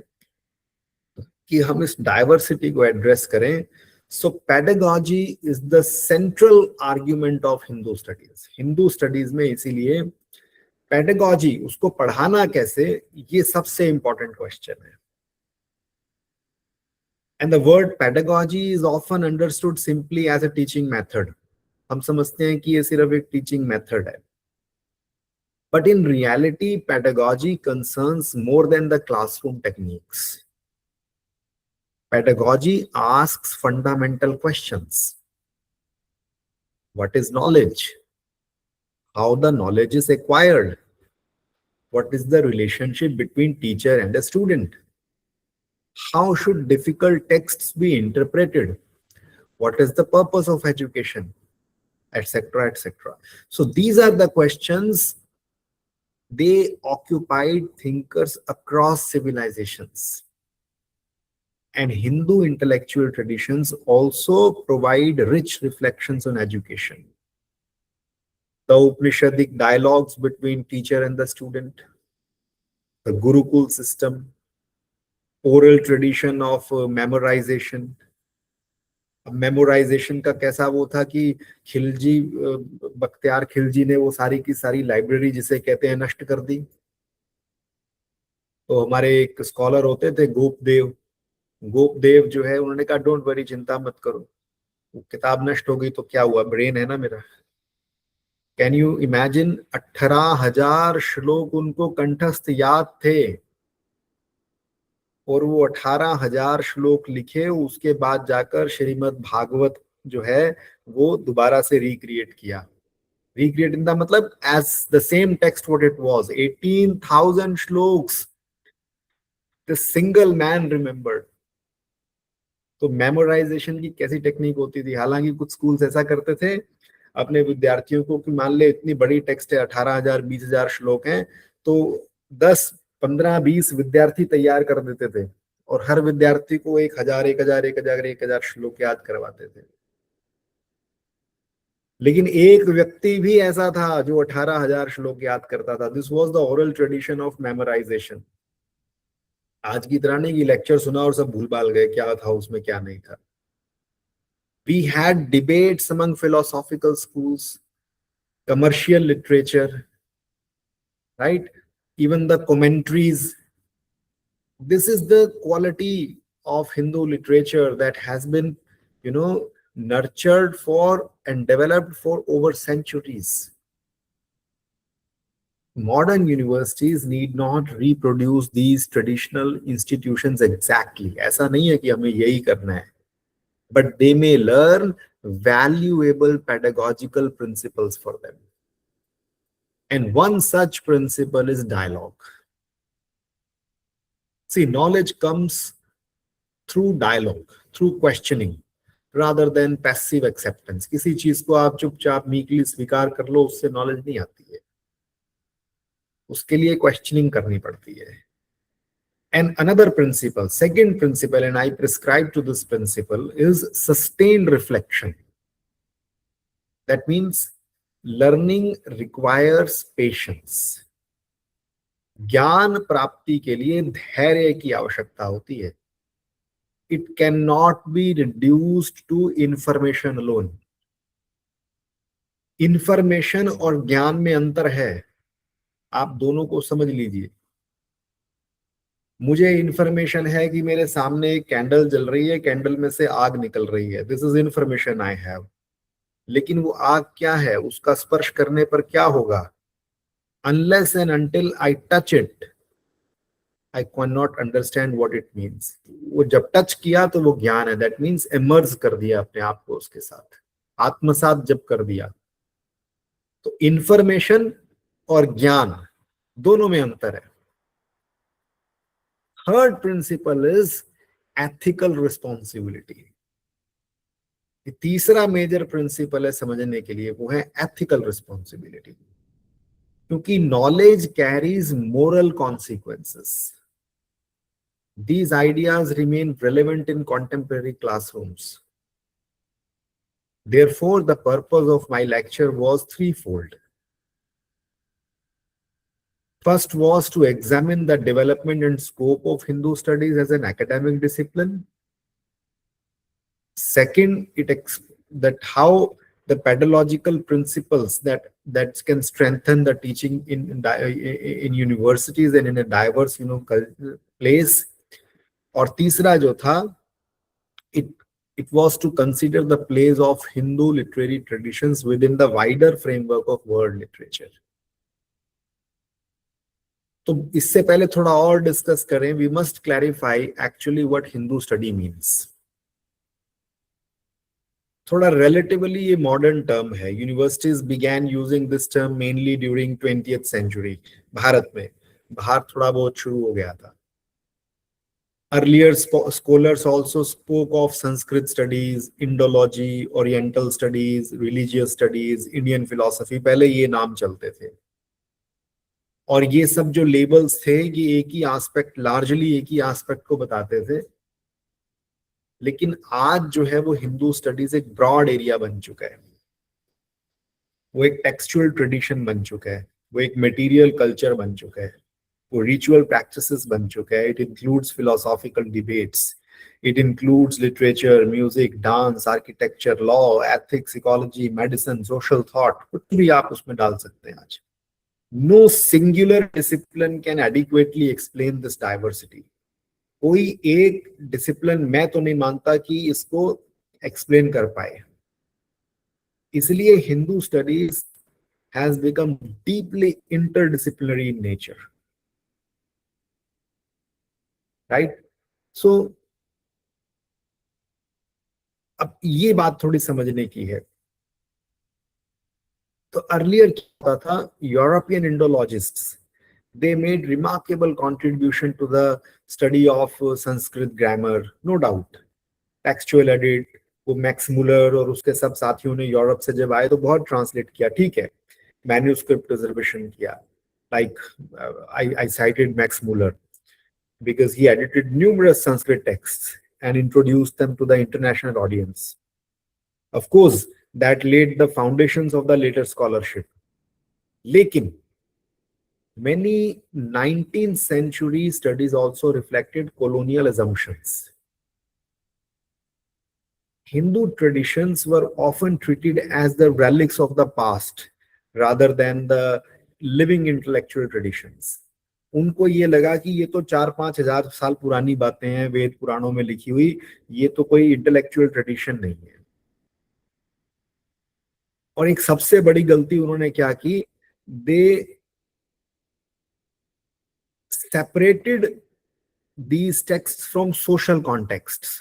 कि हम इस डाइवर्सिटी को एड्रेस करें. So pedagogy is the central argument of Hindu studies. Hindu studies में इसीलिए पेडागॉजी, उसको पढ़ाना कैसे, ये सबसे इंपॉर्टेंट क्वेश्चन है. And the word pedagogy is often understood simply as a teaching method. हम समझते हैं कि ये सिर्फ एक teaching method है. But in reality, pedagogy concerns more than the classroom techniques. Pedagogy asks fundamental questions. What is knowledge? How the knowledge is acquired? What is the relationship between teacher and a student? How should difficult texts be interpreted? What is the purpose of education? Etc., etc. So these are the questions. They occupied thinkers across civilizations. And Hindu intellectual traditions also provide rich reflections on education. The Upanishadic dialogues between teacher and the student, the Gurukul system, oral tradition of memorization. Memorisation का कैसा वो था कि खिलजी, बख्तियार खिलजी ने वो सारी की सारी लाइब्रेरी जिसे कहते हैं नष्ट कर दी. तो हमारे एक स्कॉलर होते थे गोपदेव जो है, उन्होंने कहा डोंट वरी, चिंता मत करो, वो किताब नष्ट हो गई तो क्या हुआ, ब्रेन है ना मेरा। कैन यू इमेजिन, 18,000 श्लोक उनको कंठस्थ याद थे, और वो 18,000 श्लोक लिखे, उसके बाद जाकर श्रीमद् भागवत जो है वो दोबारा से रिक्रिएट किया। रिक्रिएट इन द मतलब as the same text what it was, 18,000 shlokas the single man remembered. तो मेमोराइजेशन की कैसी टेक्निक होती थी। हालांकि कुछ स्कूल्स ऐसा करते थे अपने विद्यार्थियों को कि मान ले इतनी बड़ी टेक्स्ट है, 18,000 20,000 श्लोक हैं, तो 10 15 20 विद्यार्थी तैयार कर देते थे, और हर विद्यार्थी को 1,000 श्लोक याद करवाते थे। लेकिन एक व्यक्ति भी ऐसा था जो 18,000 श्लोक याद करता था। This was the oral tradition of memorisation. आज की तरह नहीं कि लेक्चर सुना और सब भूल भाल गए क्या था उसमें क्या नहीं था। We had debates among philosophical schools, commercial literature, right? Even the commentaries. This is the quality of Hindu literature that has been, nurtured for and developed for over centuries. Modern universities need not reproduce these traditional institutions exactly. ऐसा नहीं है कि हमें यही करना है. But they may learn valuable pedagogical principles for them. And one such principle is dialogue. See, knowledge comes through dialogue, through questioning, rather than passive acceptance. किसी चीज को आप चुपचाप मीकली स्वीकार कर लो, उससे नॉलेज नहीं आती है, उसके लिए क्वेश्चनिंग करनी पड़ती है. And another principle, second principle, and I prescribe to this principle, is sustained reflection. That means learning requires patience. ज्ञान प्राप्ति के लिए धैर्य की आवश्यकता होती है. It cannot be reduced to information alone. Information और ज्ञान में अंतर है, आप दोनों को समझ लीजिए. मुझे इंफॉर्मेशन है कि मेरे सामने एक कैंडल जल रही है, कैंडल में से आग निकल रही है. This is information I have. लेकिन वो आग क्या है, उसका स्पर्श करने पर क्या होगा, unless and until I touch it I can not understand what it means. वो जब टच किया तो वो ज्ञान है. दैट मीन्स इमर्ज कर दिया अपने आप को उसके साथ, आत्मसात जब कर दिया. तो इंफॉर्मेशन और ज्ञान दोनों में अंतर है. Third principle is ethical responsibility. तीसरा मेजर प्रिंसिपल है समझने के लिए, वो है एथिकल रिस्पॉन्सिबिलिटी. क्योंकि knowledge carries moral consequences. These ideas remain relevant in contemporary classrooms. Therefore, the purpose of my lecture was threefold. First was to examine the development and scope of Hindu studies as an academic discipline. Second, that how the pedagogical principles that can strengthen the teaching in universities and in a diverse place. और तीसरा जो था, it was to consider the place of Hindu literary traditions within the wider framework of world literature. तो इससे पहले थोड़ा और discuss करें. We must clarify actually what Hindu study means. थोड़ा रिलेटिवली ये मॉडर्न टर्म है. Universities began using this term mainly during 20th century. भारत में, बाहर थोड़ा बहुत शुरू हो गया था. Earlier scholars also spoke of Sanskrit studies, Indology, Oriental studies, religious studies, Indian philosophy. पहले ये नाम चलते थे. और ये सब जो लेबल्स थे ये एक ही एस्पेक्ट, लार्जली एक ही एस्पेक्ट को बताते थे. लेकिन आज जो है वो हिंदू स्टडीज एक ब्रॉड एरिया बन चुका है. वो एक टेक्सचुअल ट्रेडिशन बन चुका है, वो एक मटेरियल कल्चर बन चुका है, वो रिचुअल प्रैक्टिसेस बन चुका है. It includes philosophical debates, it includes literature, music, dance, architecture, law, ethics, ecology, medicine, social thought, कुछ भी आप उसमें डाल सकते हैं आज. No singular discipline can adequately explain this diversity. कोई एक डिसिप्लिन मैं तो नहीं मानता कि इसको एक्सप्लेन कर पाए. इसलिए Hindu studies has become deeply interdisciplinary in nature. Right? So, अब ये बात थोड़ी समझने की है. तो अर्लियर क्या होता था, European इंडोलॉजिस्ट्स they made remarkable contribution to the study of Sanskrit grammar, no doubt. Textual edit, वो मैक्स मुलर और उसके सब साथियों ने यूरोप से जब आए तो बहुत ट्रांसलेट किया, ठीक है. मैन्यूस्क्रिप्ट प्रिजर्वेशन किया, like I cited Max Muller because he edited numerous Sanskrit texts and introduced them to the international audience. Of course, that laid the foundations of the later scholarship. Lekin, many 19th century studies also reflected colonial assumptions. Hindu traditions were often treated as the relics of the past rather than the living intellectual traditions. उनको ये लगा कि ये तो 4-5 हजार साल पुरानी बातें हैं, वेद पुराणों में लिखी हुई, ये तो कोई इंटेलेक्चुअल ट्रेडिशन नहीं है. और एक सबसे बड़ी गलती उन्होंने क्या की, दे separated these texts from social contexts.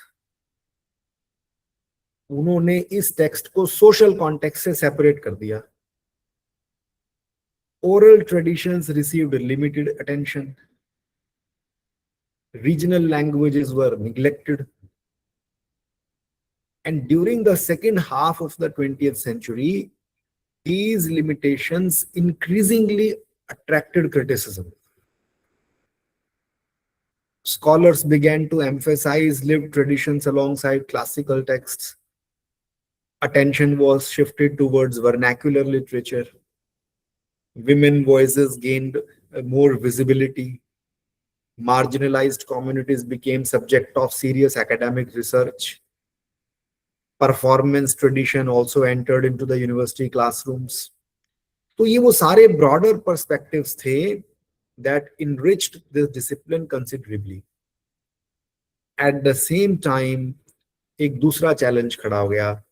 उन्होंने इस टेक्स्ट को सोशल कॉन्टेक्स्ट से सेपरेट कर दिया. Oral traditions received limited attention. Regional languages were neglected. And during the second half of the 20th century, these limitations increasingly attracted criticism. Scholars began to emphasize lived traditions alongside classical texts. Attention was shifted towards vernacular literature. Women voices gained more visibility. Marginalized communities became subject of serious academic research. Performance tradition also entered into the university classrooms. तो ये वो सारे broader perspectives थे that enriched this discipline considerably. At the same time, एक दूसरा challenge खड़ा हो गया.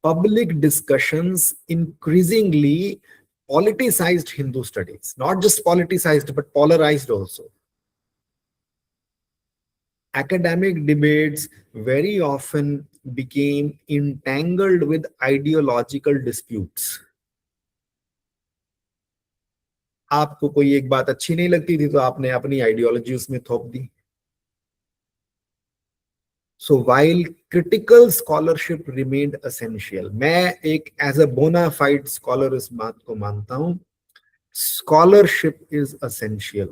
Public discussions increasingly politicized Hindu studies, not just politicized, but polarized also. Academic debates very often became entangled with ideological disputes. आपको कोई एक बात अच्छी नहीं लगती थी तो आपने अपनी आइडियोलॉजी उसमें थोप दी. So while critical scholarship remained essential, मैं एक as a bona fide scholar इस बात को मानता हूं, scholarship is essential.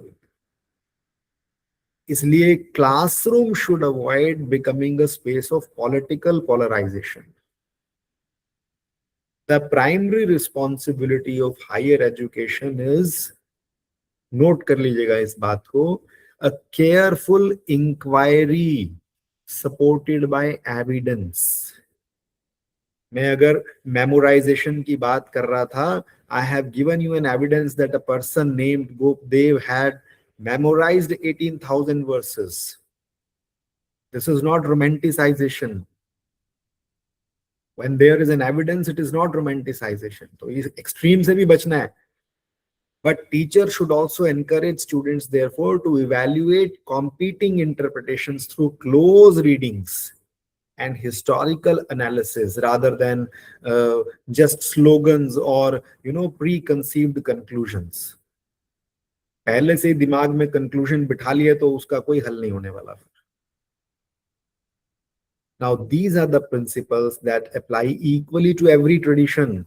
इसलिए classroom should avoid becoming a space of political polarization. The primary responsibility of higher education is, note कर लीजिएगा इस बात को, a careful inquiry supported by evidence. मैं अगर memorization की बात कर रहा था, I have given you an evidence that a person named Gopdev had memorized 18,000 verses. This is not romanticization. When there is an evidence, it is not romanticization. तो इस extreme से भी बचना है. But teachers should also encourage students, therefore, to evaluate competing interpretations through close readings and historical analysis rather than just slogans or preconceived conclusions. पहले से दिमाग में conclusion बिठा लिए तो उसका कोई हल नहीं होने वाला. Now, these are the principles that apply equally to every tradition.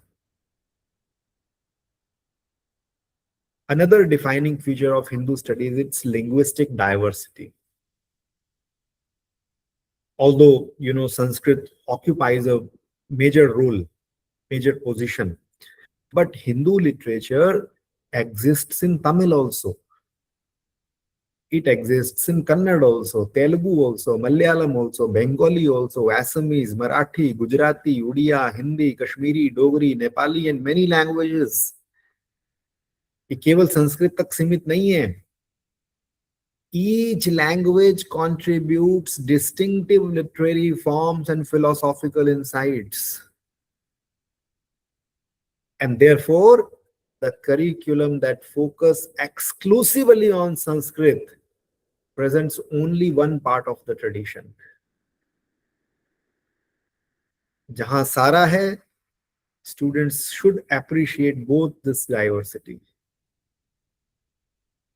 Another defining feature of Hindu studies is its linguistic diversity. Although, Sanskrit occupies a major role, major position, but Hindu literature exists in Tamil also. It exists in Kannada also, Telugu also, Malayalam also, Bengali also, Assamese, Marathi, Gujarati, Odia, Hindi, Kashmiri, Dogri, Nepali, and many languages. ये केवल संस्कृत तक सीमित नहीं है. Each language contributes distinctive literary forms and philosophical insights. And therefore, the curriculum that focus exclusively on Sanskrit presents only one part of the tradition. Jahan sara hai, students should appreciate both this diversity.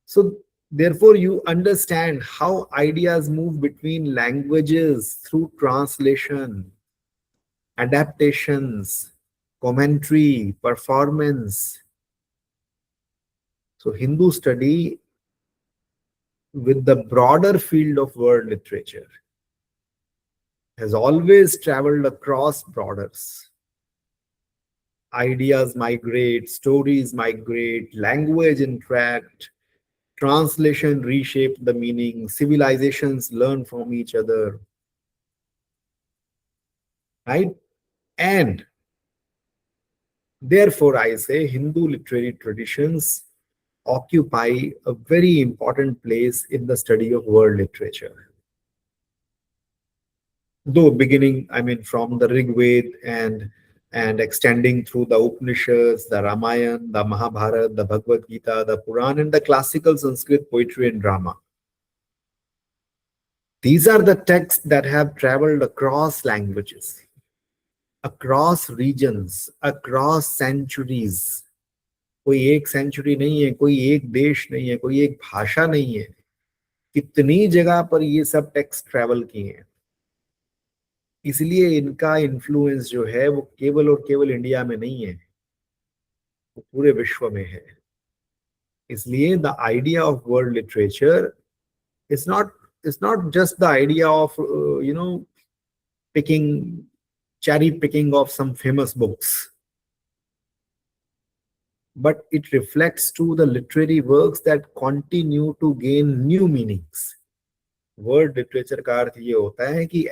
So therefore, you understand how ideas move between languages through translation, adaptations, commentary, performance. So Hindu study with the broader field of world literature has always traveled across borders. Ideas migrate, stories migrate, language interact, translation reshape the meaning, civilizations learn from each other, right? And therefore, I say Hindu literary traditions occupy a very important place in the study of world literature. Though beginning, I mean, from the Rig Veda and extending through the Upanishads, the Ramayana, the Mahabharata, the Bhagavad Gita, the Puran, and the classical Sanskrit poetry and drama. These are the texts that have traveled across languages, across regions, across centuries. कोई एक century नहीं है, कोई एक देश नहीं है, कोई एक भाषा नहीं है. कितनी जगह पर ये सब टेक्स्ट ट्रैवल किए हैं. इसलिए इनका इन्फ्लुएंस जो है वो केवल और केवल इंडिया में नहीं है, वो पूरे विश्व में है. इसलिए the idea of world literature is not just the idea of picking cherry picking of some famous books, but it reflects to the literary works that continue to gain new meanings. Word literature का अर्थ ये होता है कि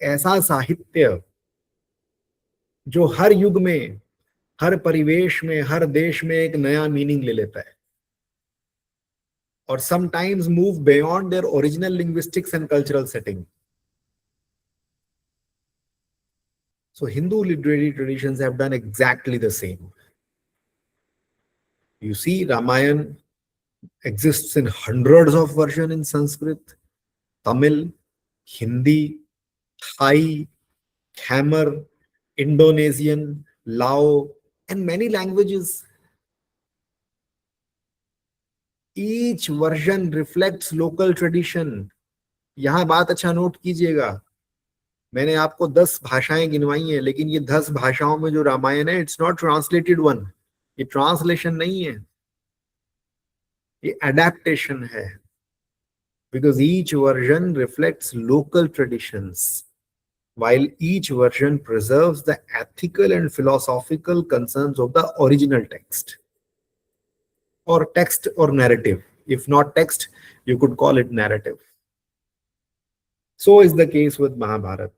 ऐसा साहित्य जो हर युग में, हर परिवेश में, हर देश में एक नया मीनिंग ले लेता है, और sometimes move beyond their original linguistics and cultural setting. So Hindu literary traditions have done exactly the same. You see, Ramayana exists in hundreds of versions in Sanskrit, Tamil, Hindi, Thai, Khmer, Indonesian, Lao, and many languages. Each version reflects local tradition. यहाँ बात अच्छा note कीजिएगा, मैंने आपको 10 भाषाएं गिनवाई हैं, लेकिन ये 10 भाषाओं में जो रामायण है, इट्स नॉट ट्रांसलेटेड वन. ये ट्रांसलेशन नहीं है, ये एडेप्टेशन है. Because each version reflects local traditions, while each version preserves the ethical and philosophical concerns of the original text or narrative. If not text, you could call it narrative. So is the case with Mahabharata.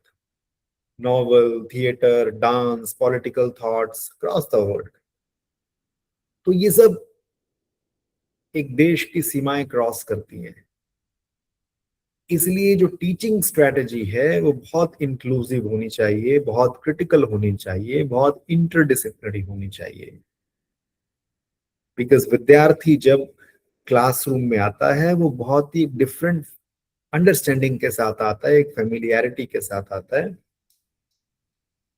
Novel, theater, dance, political thoughts across the world. तो ये सब एक देश की सीमाएं cross करती हैं. इसलिए जो टीचिंग स्ट्रेटजी है वो बहुत इंक्लूसिव होनी चाहिए, बहुत क्रिटिकल होनी चाहिए, बहुत इंटरडिसिप्लिनरी होनी चाहिए. बिकॉज विद्यार्थी जब क्लासरूम में आता है वो बहुत ही डिफरेंट अंडरस्टैंडिंग के साथ आता है, एक फेमिलियरिटी के साथ आता है.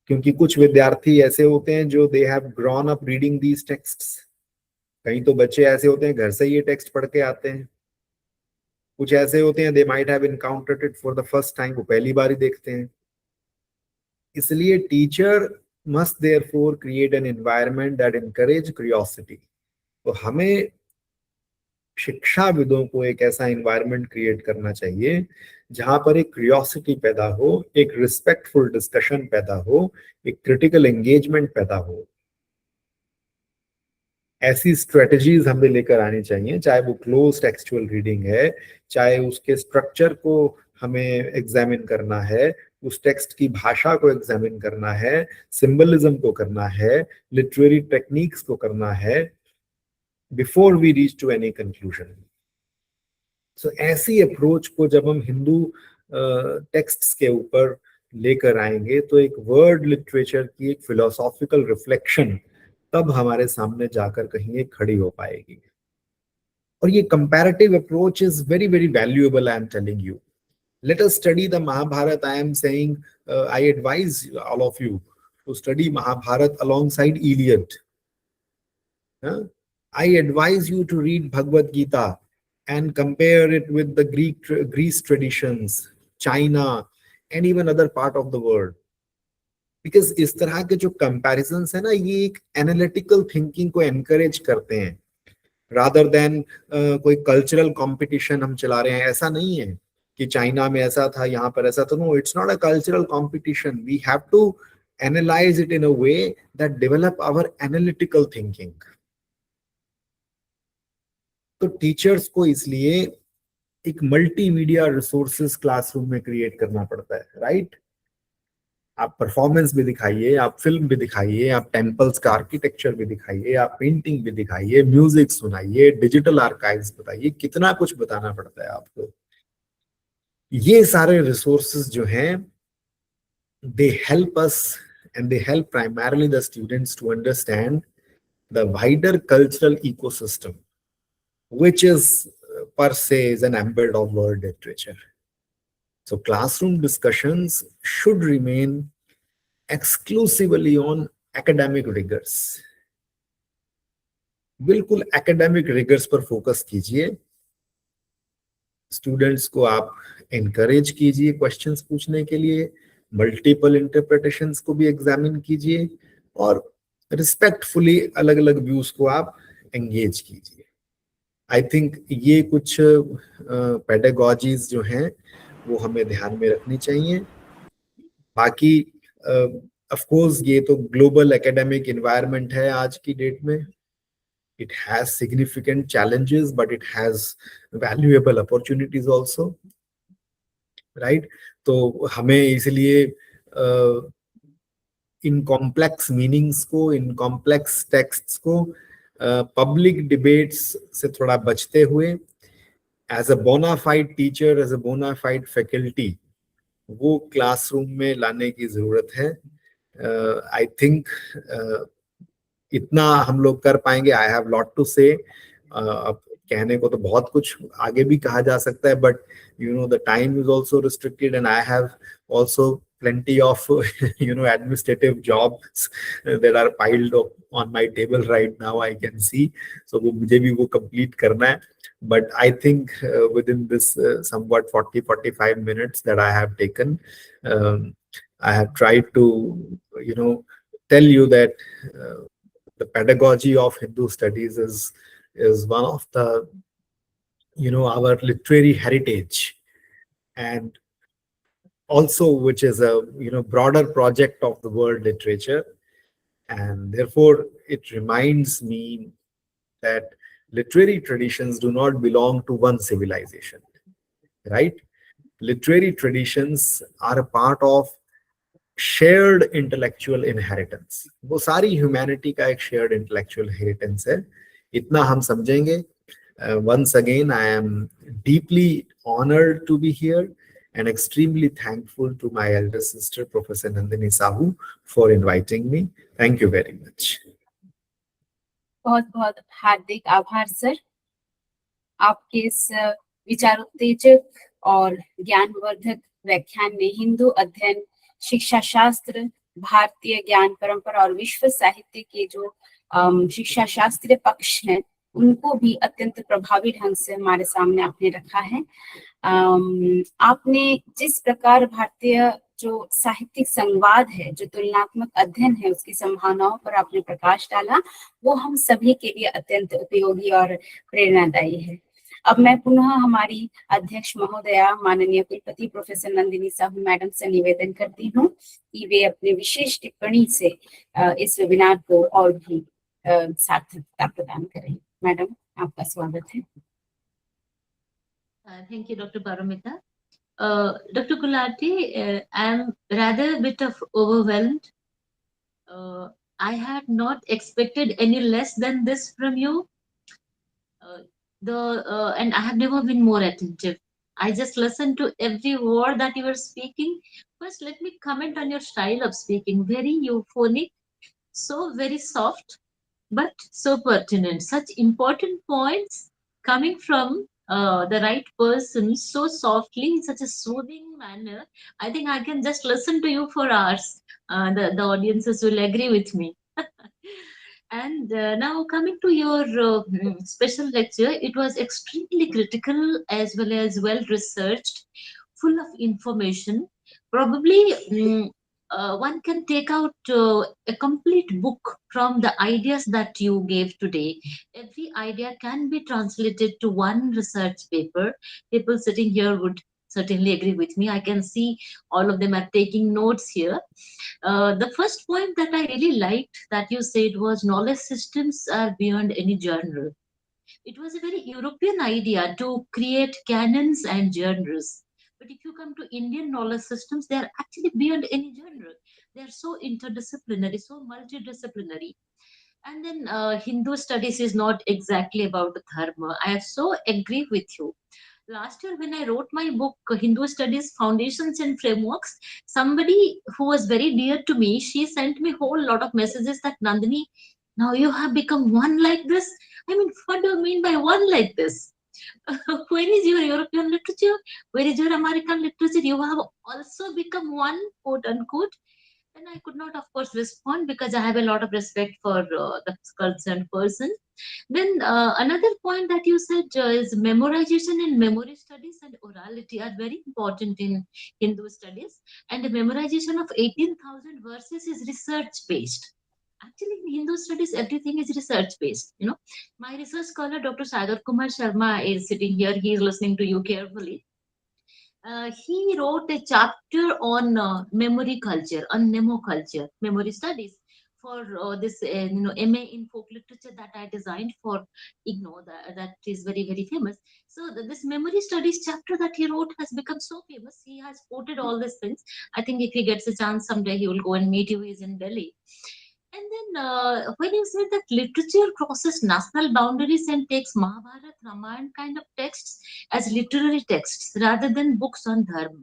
क्योंकि कुछ विद्यार्थी ऐसे होते हैं जो they have grown up reading these texts. कहीं तो बच्चे ऐसे होते हैं घर से ये टेक्स्ट पढ़ के आते हैं. कुछ ऐसे होते हैं they might have encountered it for the first time, वो पहली बार ही देखते हैं. इसलिए teacher must therefore create an environment that encourage curiosity. तो हमें शिक्षाविदों को एक ऐसा एनवायरनमेंट क्रिएट करना चाहिए जहां पर एक क्यूरियोसिटी पैदा हो, एक रिस्पेक्टफुल डिस्कशन पैदा हो, एक क्रिटिकल एंगेजमेंट पैदा हो. ऐसी स्ट्रेटजीज हमें लेकर आनी चाहिए, चाहे वो क्लोज टेक्सचुअल रीडिंग है, चाहे उसके स्ट्रक्चर को हमें एग्जामिन करना है, उस टेक्स्ट की भाषा को एग्जामिन करना है, सिंबलिज्म को करना है, लिटरेरी टेक्निक्स को करना है, before we reach to any conclusion. So ऐसी अप्रोच को जब हम हिंदू टेक्स्ट्स के ऊपर लेकर आएंगे तो एक वर्ड लिटरेचर की एक फिलोसॉफिकल रिफ्लेक्शन तब हमारे सामने जाकर कहीं एक खड़ी हो पाएगी। और ये comparative approach is very very valuable, I am telling you. Let us study the Mahabharata. I am saying, I advise all of you to study Mahabharata alongside Iliad. Huh? I advise you to read Bhagavad Gita and compare it with the Greece traditions, China, and even other part of the world. Because इस तरह के जो comparisons है ना, ये एक analytical thinking को encourage करते हैं, rather than कोई cultural competition हम चला रहे हैं। ऐसा नहीं है कि चाइना में ऐसा था, यहाँ पर ऐसा था। No, it's not a cultural competition. We have to analyse it in a way that develop our analytical thinking. तो टीचर्स को इसलिए एक मल्टीमीडिया रिसोर्सेज क्लासरूम में क्रिएट करना पड़ता है, राइट? आप परफॉर्मेंस भी दिखाइए, आप फिल्म भी दिखाइए, आप टेम्पल्स का आर्किटेक्चर भी दिखाइए, आप पेंटिंग भी दिखाइए, म्यूजिक सुनाइए, डिजिटल आर्काइव्स बताइए, कितना कुछ बताना पड़ता है आपको। ये सारे रिसोर्सेज जो हैं, they help us and they help primarily the students to understand the wider cultural ecosystem, which is per se is an embed of world literature. So classroom discussions should remain exclusively on academic rigors. बिल्कुल academic riggers पर focus कीजिए। Students को आप encourage कीजिए questions पूछने के लिए, multiple interpretations को भी एग्जामिन कीजिए और रिस्पेक्टफुली अलग अलग व्यूज को आप एंगेज कीजिए। आई थिंक ये कुछ पेडागॉजीज जो हैं वो हमें ध्यान में रखनी चाहिए। बाकी ऑफ कोर्स ये तो ग्लोबल एकेडमिक एनवायरनमेंट है आज की डेट में। It has significant challenges, but it has valuable opportunities also, right? तो हमें इसलिए इन कॉम्प्लेक्स मीनिंग्स को, इन कॉम्प्लेक्स टेक्स्ट्स को पब्लिक डिबेट्स से थोड़ा बचते हुए as a bona fide teacher, as a bona fide faculty वो क्लासरूम में लाने की जरूरत है। आई थिंक इतना हम लोग कर पाएंगे। आई हैव लॉट टू से। अब कहने को तो बहुत कुछ आगे भी कहा जा सकता है, but you know the time is also restricted and I have also plenty of administrative jobs that are piled up on my table right now, I can see. So वो मुझे भी वो complete करना है, but I think within this somewhat 40-45 minutes that I have taken, I have tried to tell you that the pedagogy of Hindu studies is one of the our literary heritage, and also which is a broader project of the world literature. And therefore it reminds me that literary traditions do not belong to one civilization, right? Literary traditions are a part of shared intellectual inheritance. वो सारी humanity का एक shared intellectual inheritance है। इतना हम समझेंगे। Once again, I am deeply honored to be here and extremely thankful to my elder sister, Professor Nandini Sahu, for inviting me. Thank you very much. बहुत बहुत हार्दिक आभार सर, आपके इस विचारोत्तेजक और ज्ञानवर्धक व्याख्यान में हिंदू अध्ययन, शिक्षा शास्त्र, भारतीय ज्ञान परंपरा और विश्व साहित्य के जो शिक्षा शास्त्रीय पक्ष हैं उनको भी अत्यंत प्रभावी ढंग से हमारे सामने आपने रखा है। आपने जिस प्रकार भारतीय जो साहित्यिक संवाद है, जो तुलनात्मक अध्ययन है, उसकी संभावनाओं पर आपने प्रकाश डाला, वो हम सभी के लिए अत्यंत उपयोगी और प्रेरणादायी है। अब मैं पुनः हमारी अध्यक्ष महोदया माननीय कुलपति प्रोफेसर नंदिनी साहू मैडम से निवेदन करती हूँ कि वे अपने विशेष टिप्पणी से इस वेबिनार को और भी सार्थकता प्रदान करें। मैडम, आपका स्वागत है। Thank you, Dr. Paramita. Dr. Gulati, I'm rather a bit of overwhelmed. I had not expected any less than this from you. Uh, and I have never been more attentive. I just listened to every word that you were speaking. First, let me comment on your style of speaking. Very euphonic, so very soft, but so pertinent. Such important points coming from the right person so softly, in such a soothing manner. I think I can just listen to you for hours. The audiences will agree with me. And now coming to your special lecture, it was extremely critical as well researched, full of information. Probably one can take out a complete book from the ideas that you gave today. Every idea can be translated to one research paper. People sitting here would certainly agree with me. I can see all of them are taking notes here. The first point that I really liked that you said was knowledge systems are beyond any genre. It was a very European idea to create canons and genres. But if you come to Indian knowledge systems, they are actually beyond any genre. They are so interdisciplinary, so multidisciplinary. And then Hindu studies is not exactly about the dharma. I so agree with you. Last year, when I wrote my book, Hindu Studies Foundations and Frameworks, somebody who was very dear to me, she sent me a whole lot of messages that Nandini, now you have become one like this. I mean, what do you mean by one like this? Where is your European literature? Where is your American literature? You have also become one, quote unquote. And I could not, of course, respond because I have a lot of respect for the concerned person. Then another point that you said is memorization and memory studies and orality are very important in Hindu studies. And the memorization of 18,000 verses is research based. Actually, in Hindu studies, everything is research based. You know, my research scholar, Dr. Sagar Kumar Sharma, is sitting here. He is listening to you carefully. He wrote a chapter on memory culture, on culture, memory studies for this MA in folk literature that I designed for IGNOU, that is very famous. So this memory studies chapter that he wrote has become so famous. He has quoted all these things. I think if he gets a chance someday, he will go and meet you. He's in Delhi. And then when you said that literature crosses national boundaries and takes Mahabharata, Ramayana kind of texts as literary texts rather than books on dharma.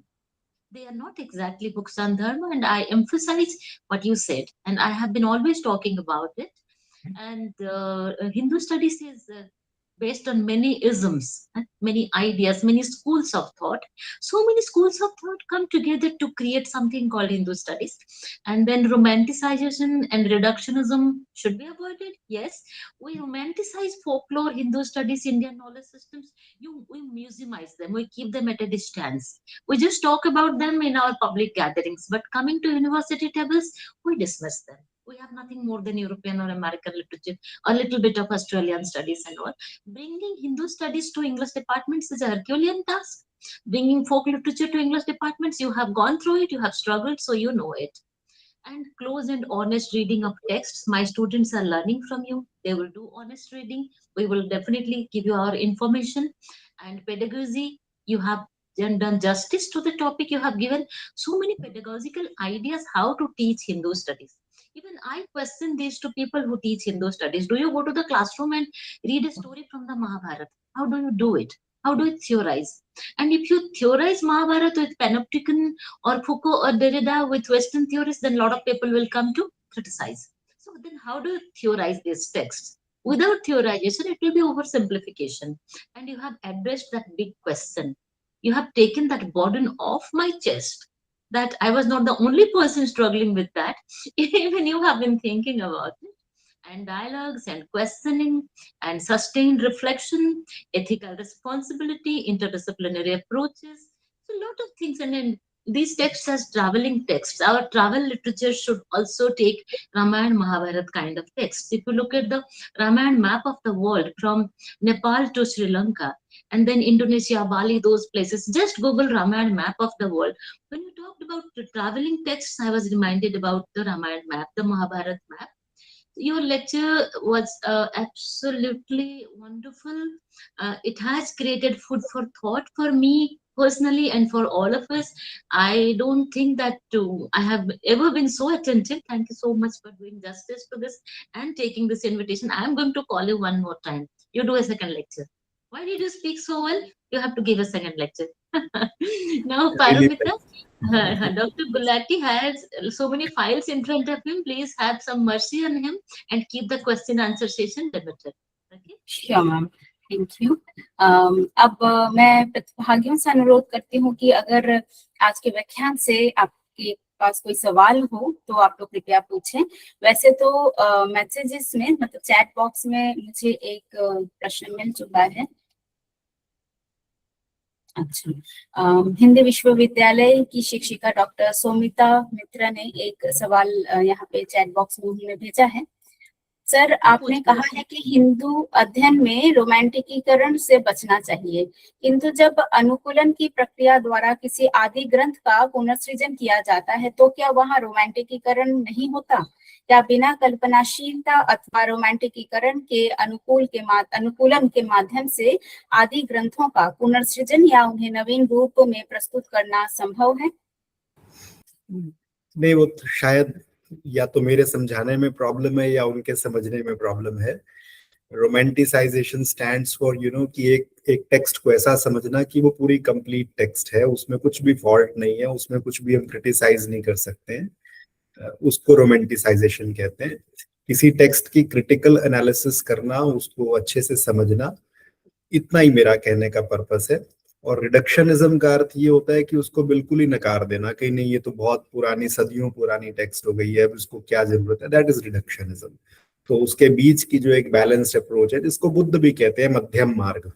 They are not exactly books on dharma, and I emphasize what you said, and I have been always talking about it. And Hindu studies is based on many isms, many ideas, many schools of thought. So many schools of thought come together to create something called Hindu studies. And then romanticization and reductionism should be avoided. Yes, we romanticize folklore, Hindu studies, Indian knowledge systems. We museumize them, we keep them at a distance. We just talk about them in our public gatherings, but coming to university tables, we dismiss them. We have nothing more than European or American literature, a little bit of Australian studies and all. Bringing Hindu studies to English departments is a Herculean task. Bringing folk literature to English departments, you have gone through it, you have struggled, so you know it. And close and honest reading of texts. My students are learning from you. They will do honest reading. We will definitely give you our information. And pedagogy, you have done justice to the topic. You have given so many pedagogical ideas how to teach Hindu studies. Even I question these to people who teach Hindu studies. Do you go to the classroom and read a story from the Mahabharata? How do you do it? How do you theorize? And if you theorize Mahabharata with panopticon or Foucault or Derrida with Western theories, then a lot of people will come to criticize. So then how do you theorize these texts? Without theorization, it will be oversimplification. And you have addressed that big question. You have taken that burden off my chest, that I was not the only person struggling with that. Even you have been thinking about it. And dialogues and questioning and sustained reflection, ethical responsibility, interdisciplinary approaches. So a lot of things. And then these texts as traveling texts. Our travel literature should also take Ramayana Mahabharata kind of texts. If you look at the Ramayana map of the world from Nepal to Sri Lanka, and then Indonesia, Bali, those places, just Google Ramayana map of the world. When you talked about the traveling texts, I was reminded about the Ramayana map, the Mahabharata map. Your lecture was absolutely wonderful. It has created food for thought for me personally and for all of us, I don't think that I have ever been so attentive. Thank you so much for doing justice to this and taking this invitation. I'm going to call you one more time. You do a second lecture. Why did you speak so well? You have to give a second lecture. Now, Really, Paramita, Dr. Gulati has so many files in front of him. Please have some mercy on him and keep the question answer session limited. Okay? Sure ma'am, thank you. अब मैं प्रतिभागियों से अनुरोध करती हूँ कि अगर आज के व्याख्यान से आपके पास कोई सवाल हो तो आप लोग कृपया पूछें। वैसे तो मैसेजेस में, मतलब चैट बॉक्स में मुझे एक प्रश्न मिल चुका है। अच्छा, हिंदी विश्वविद्यालय की शिक्षिका डॉक्टर सोमिता मित्रा ने एक सवाल यहाँ पे चैट बॉक्स में उन्होंने भेजा है। सर, आपने कहा है कि हिंदू अध्ययन में रोमांटिकीकरण से बचना चाहिए, किंतु जब अनुकूलन की प्रक्रिया द्वारा किसी आदि ग्रंथ का पुनर्सृजन किया जाता है तो क्या वहाँ रोमांटिकीकरण नहीं होता? क्या बिना कल्पनाशीलता अथवा रोमांटिकीकरण के अनुकूलन के माध्यम से आदि ग्रंथों का पुनर्सृजन या उन्हें नवीन रूप में प्रस्तुत करना संभव है? नहीं, वो तो शायद या तो मेरे समझाने में प्रॉब्लम है या उनके समझने में प्रॉब्लम है। रोमांटिसाइजेशन स्टैंड्स फॉर कि एक टेक्स्ट को ऐसा समझना कि वो पूरी कंप्लीट टेक्स्ट है, उसमें कुछ भी फॉल्ट नहीं है, उसमें कुछ भी हम क्रिटिसाइज नहीं कर सकते हैं, उसको रोमांटिसाइजेशन कहते हैं। किसी टेक्स्ट की क्रिटिकल एनालिसिस करना, उसको अच्छे से समझना, इतना ही मेरा कहने का पर्पस है। और रिडक्शनिज्म का अर्थ ये होता है कि उसको बिल्कुल ही नकार देना, कि नहीं ये तो बहुत पुरानी, सदियों पुरानी टेक्स्ट हो गई है, अब इसको क्या जरूरत है, दैट इज रिडक्शनिज्म। तो उसके बीच की जो एक बैलेंस्ड अप्रोच है, जिसको बुद्ध भी कहते हैं मध्यम मार्ग,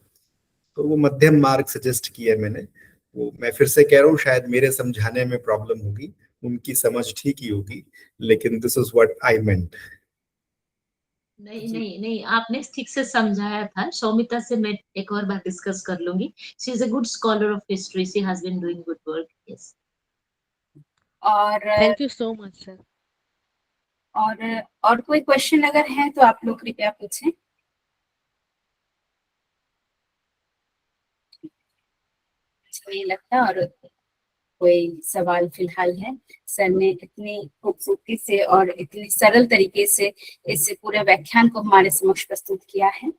तो वो मध्यम मार्ग सजेस्ट किया है मैंने। वो मैं फिर से कह रहा हूँ, शायद मेरे समझाने में प्रॉब्लम होगी, उनकी समझ ठीक ही होगी, लेकिन दिस इज व्हाट आई मेंट। नहीं, आपने ठीक से समझाया था। शौमिता से मैं एक और बार डिस्कस कर लूंगी। She is a good scholar of history, she has been doing good work. Yes, और thank you so much sir. और कोई क्वेश्चन अगर है तो आप लोग कृपया पूछें। नहीं लगता और कोई सवाल फिलहाल है। सर ने इतनी खूबसूरती से और इतनी सरल तरीके से इस पूरे व्याख्यान को हमारे समक्ष प्रस्तुत किया है।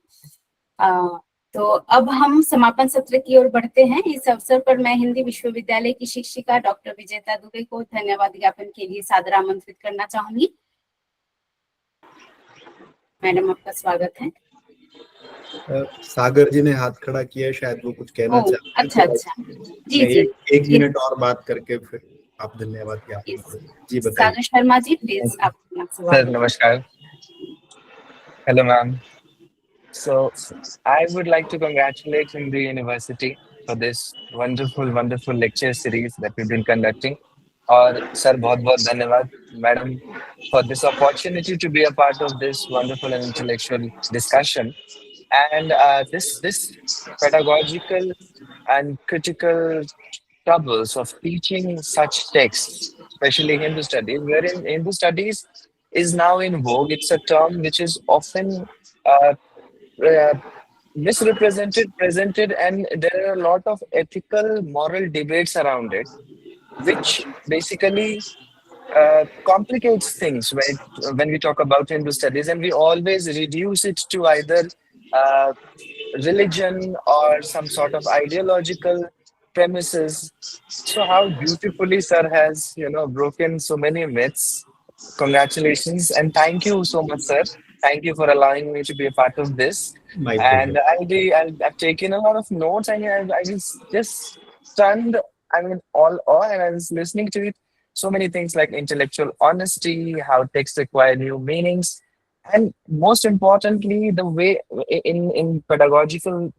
तो अब हम समापन सत्र की ओर बढ़ते हैं। इस अवसर पर मैं हिंदी विश्वविद्यालय की शिक्षिका डॉक्टर विजेता दुबे को धन्यवाद ज्ञापन के लिए सादर आमंत्रित करना चाहूंगी। मैडम, आपका स्वागत है। सागर जी ने हाथ खड़ा किया है, शायद वो कुछ कहना चाहते हैं। अच्छा, जी जी, एक मिनट और बात करके फिर आप धन्यवाद ज्ञापन करें। जी बताइए। सागर शर्मा जी, प्लीज आप अपना सवाल। सर नमस्कार। Hello ma'am. So I would like to congratulate Hindu University for this wonderful lecture series that we've been conducting. और सर बहुत बहुत धन्यवाद madam for this opportunity to be a part of this wonderful and intellectual discussion. And this pedagogical and critical troubles of teaching such texts, especially Hindu studies, wherein Hindu studies is now in vogue. It's a term which is often uh, misrepresented, presented, and there are a lot of ethical, moral debates around it, which basically complicates things when we talk about Hindu studies, and we always reduce it to either religion or some sort of ideological premises. So how beautifully sir has broken so many myths. Congratulations and thank you so much, sir. Thank you for allowing me to be a part of this. My And pleasure. I've taken a lot of notes, and I was just stunned. I mean, all awe, and I was listening to it. So many things like intellectual honesty, how texts acquire new meanings, and most importantly, the way in pedagogical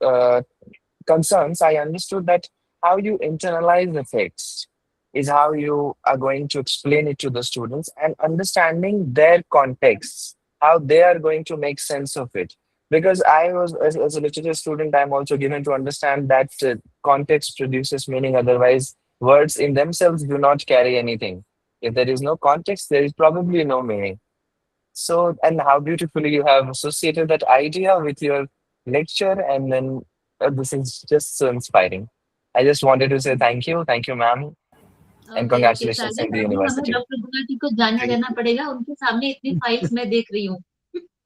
concerns, I understood that how you internalize the text is how you are going to explain it to the students, and understanding their contexts, how they are going to make sense of it. Because I was, as a literature student, I'm also given to understand that context produces meaning. Otherwise, words in themselves do not carry anything. If there is no context, there is probably no meaning. So, and how beautifully you have associated that idea with your lecture, and then this is just so inspiring. I just wanted to say thank you, ma'am, and okay okay congratulations Sagar, in the अभी हमें university. Doctor Gulati को जाना देना पड़ेगा, उनके सामने इतनी files मैं देख रही हूँ।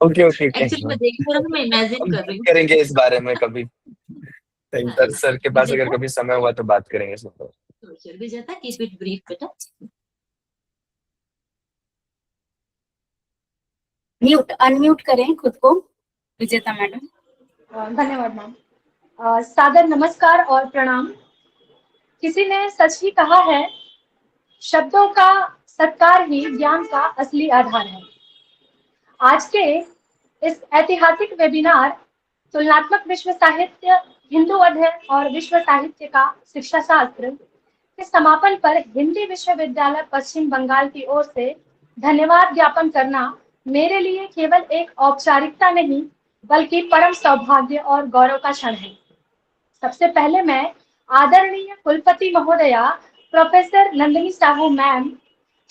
Okay, okay, okay. एक्चुअली मैं देख नहीं रहा हूँ, मैं इमेजिन कर रही हूँ। करेंगे इस बारे में कभी। Thank sir you. सर के पास अगर विजेता, कभी समय हुआ तो बात करेंगे इस पर। विजेता कीप इट ब्रीफ बेटा। अनम्यूट करें खुद को विजेता मैडम। धन्यवाद मैम। सादर नमस्कार और प्रणाम। किसी ने सच ही कहा है, शब्दों का सत्कार ही ज्ञान का असली आधार है। आज के इस ऐतिहासिक वेबिनार तुलनात्मक विश्व साहित्य, हिंदू अध्ययन और विश्व साहित्य का शिक्षा शास्त्र के समापन पर हिंदी विश्वविद्यालय पश्चिम बंगाल की ओर से धन्यवाद ज्ञापन करना मेरे लिए केवल एक औपचारिकता नहीं बल्कि परम सौभाग्य और गौरव का क्षण है। सबसे पहले मैं आदरणीय कुलपति महोदया प्रोफेसर नंदिनी साहू मैम,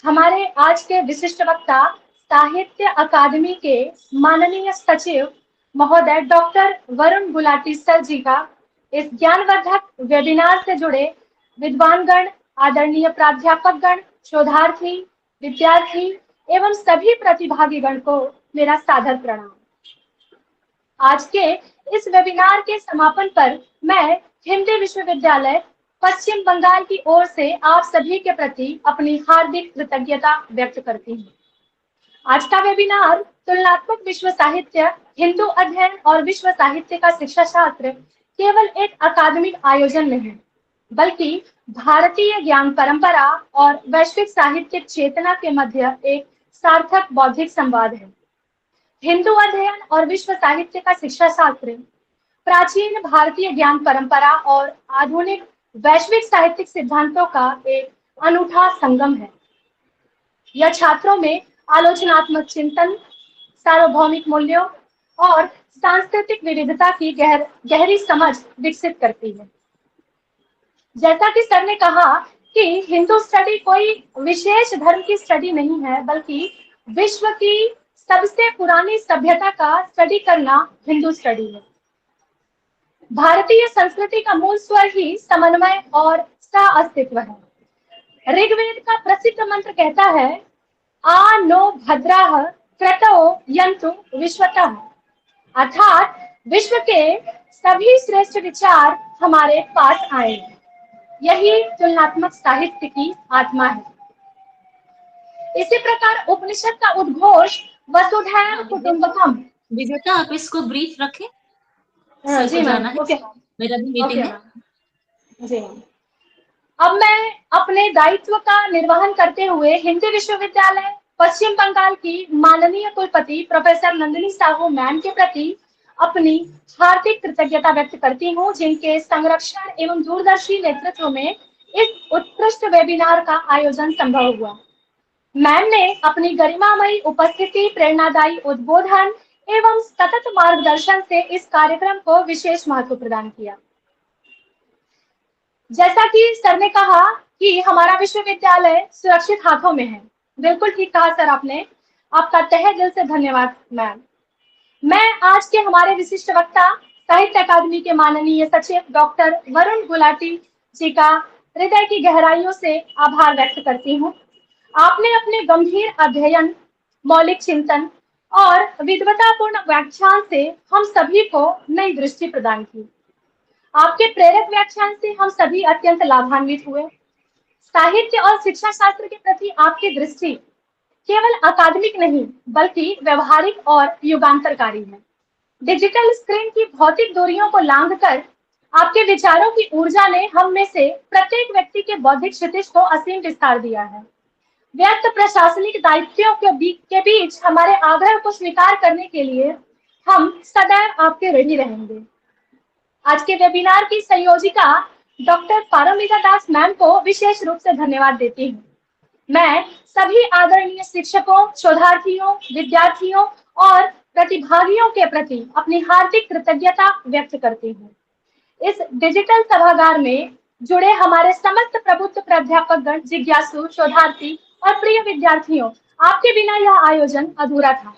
हमारे आज के विशिष्ट वक्ता साहित्य अकादमी के माननीय सचिव महोदय डॉक्टर वरुण गुलाटी सर जी का इस ज्ञानवर्धक वेबिनार से जुड़े विद्वानगण, आदरणीय प्राध्यापकगण, शोधार्थी, विद्यार्थी एवं सभी प्रतिभागीगण को मेरा सादर प्रणाम। आज के इस वेबिनार के समापन पर मैं हिंदी विश्वविद्यालय पश्चिम बंगाल की ओर से आप सभी के प्रति अपनी हार्दिक कृतज्ञता व्यक्त करती हूँ। आज का वेबिनार तुलनात्मक विश्व साहित्य, हिंदू अध्ययन और विश्व साहित्य का शिक्षा शास्त्र केवल एक अकादमिक आयोजन नहीं बल्कि भारतीय ज्ञान परंपरा और वैश्विक साहित्यिक चेतना के मध्य एक सार्थक बौद्धिक संवाद है। हिंदू अध्ययन और विश्व साहित्य का शिक्षा शास्त्र प्राचीन भारतीय ज्ञान परंपरा और आधुनिक वैश्विक साहित्यिक सिद्धांतों का एक अनूठा संगम है। यह छात्रों में आलोचनात्मक चिंतन, सार्वभौमिक मूल्यों और सांस्कृतिक विविधता की गहरी समझ विकसित करती है। जैसा कि सर ने कहा कि हिंदू स्टडी कोई विशेष धर्म की स्टडी नहीं है बल्कि विश्व की सबसे पुरानी सभ्यता का स्टडी करना हिंदू स्टडी है। भारतीय संस्कृति का मूल स्वर ही समन्वय और सह अस्तित्व है। ऋग्वेद का प्रसिद्ध मंत्र कहता है, आ नो भद्राः क्रतो यन्तु विश्वतः, अर्थात विश्व के सभी श्रेष्ठ विचार हमारे पास आए। यही तुलनात्मक साहित्य की आत्मा है। इसी प्रकार उपनिषद का उद्घोष वसुधैव कुटुंबकम। विजेता आप इसको ब्रीफ रखें, जी मैम, ओके, मेरा भी मीटिंग है। जी मैम। अब मैं अपने दायित्व का निर्वहन करते हुए हिंदी विश्वविद्यालय पश्चिम बंगाल की माननीय कुलपति प्रोफेसर नंदिनी साहू मैम के प्रति अपनी हार्दिक कृतज्ञता व्यक्त करती हूँ, जिनके संरक्षण एवं दूरदर्शी नेतृत्व में इस उत्कृष्ट वेबिनार का आयोजन संभव हुआ। मैम ने अपनी गरिमामयी उपस्थिति, प्रेरणादायी उद्बोधन एवं सतत मार्गदर्शन से इस कार्यक्रम को विशेष महत्व प्रदान किया। जैसा कि सर ने कहा कि हमारा विश्वविद्यालय सुरक्षित हाथों में है, बिल्कुल ठीक कहा सर आपने। आपका तहे दिल से धन्यवाद मैम। मैं आज के हमारे विशिष्ट वक्ता साहित्य अकादमी के माननीय सचिव डॉक्टर वरुण गुलाटी जी का हृदय की गहराइयों से आभार व्यक्त करती हूँ। आपने अपने गंभीर अध्ययन, मौलिक चिंतन और विद्वतापूर्ण व्याख्यान से हम सभी को नई दृष्टि प्रदान की। आपके प्रेरक व्याख्यान से हम सभी अत्यंत लाभान्वित हुए। साहित्य और शिक्षा शास्त्र के प्रति आपकी दृष्टि केवल अकादमिक नहीं बल्कि व्यवहारिक और युगांतरकारी है। डिजिटल स्क्रीन की भौतिक दूरियों को लांघकर आपके विचारों की ऊर्जा ने हम में से प्रत्येक व्यक्ति के बौद्धिक क्षितिज को असीम विस्तार दिया है। व्यक्त प्रशासनिक दायित्वों के बीच हमारे आग्रह को स्वीकार करने के लिए हम सदैव आपके ऋणी रहेंगे। आज के वेबिनार की संयोजिका डॉक्टर पारमिता दास मैम को विशेष रूप से धन्यवाद देती हूँ। मैं सभी आदरणीय शिक्षकों, शोधार्थियों, विद्यार्थियों और प्रतिभागियों के प्रति अपनी हार्दिक कृतज्ञता व्यक्त करती हूँ। इस डिजिटल सभागार में जुड़े हमारे समस्त प्रबुद्ध प्राध्यापकगण, जिज्ञासु, शोधार्थी और प्रिय विद्यार्थियों, आपके बिना यह आयोजन अधूरा था।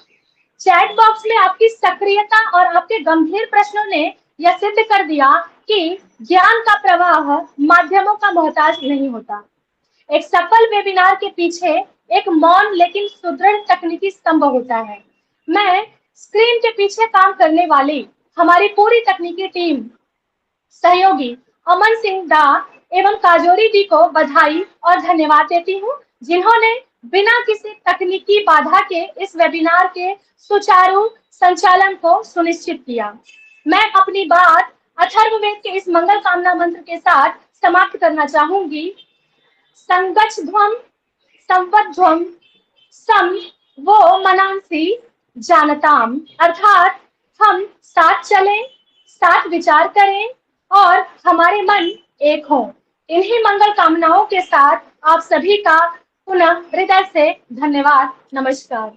चैट बॉक्स में आपकी सक्रियता और आपके गंभीर प्रश्नों ने यह सिद्ध कर दिया कि ज्ञान का प्रवाह माध्यमों का मोहताज नहीं होता। एक सफल वेबिनार के पीछे एक मौन लेकिन सुदृढ़ तकनीकी स्तंभ होता है। मैं स्क्रीन के पीछे काम करने वाली हमारी पूरी तकनीकी टीम, सहयोगी अमन सिंह दा एवं काजोरी जी को बधाई और धन्यवाद देती हूँ, जिन्होंने बिना किसी तकनीकी बाधा के इस वेबिनार के सुचारू संचालन को सुनिश्चित किया। मैं अपनी बात अथर्ववेद के इस मंगल कामना मंत्र के साथ समाप्त करना चाहूंगी। संगच्छध्वम संवध्वम सम वो मनांसी जानताम, अर्थात हम साथ चलें, साथ विचार करें और हमारे मन एक हों। इन्हीं मंगल कामनाओं के साथ आप सभी का पुनः हृदय से धन्यवाद। नमस्कार।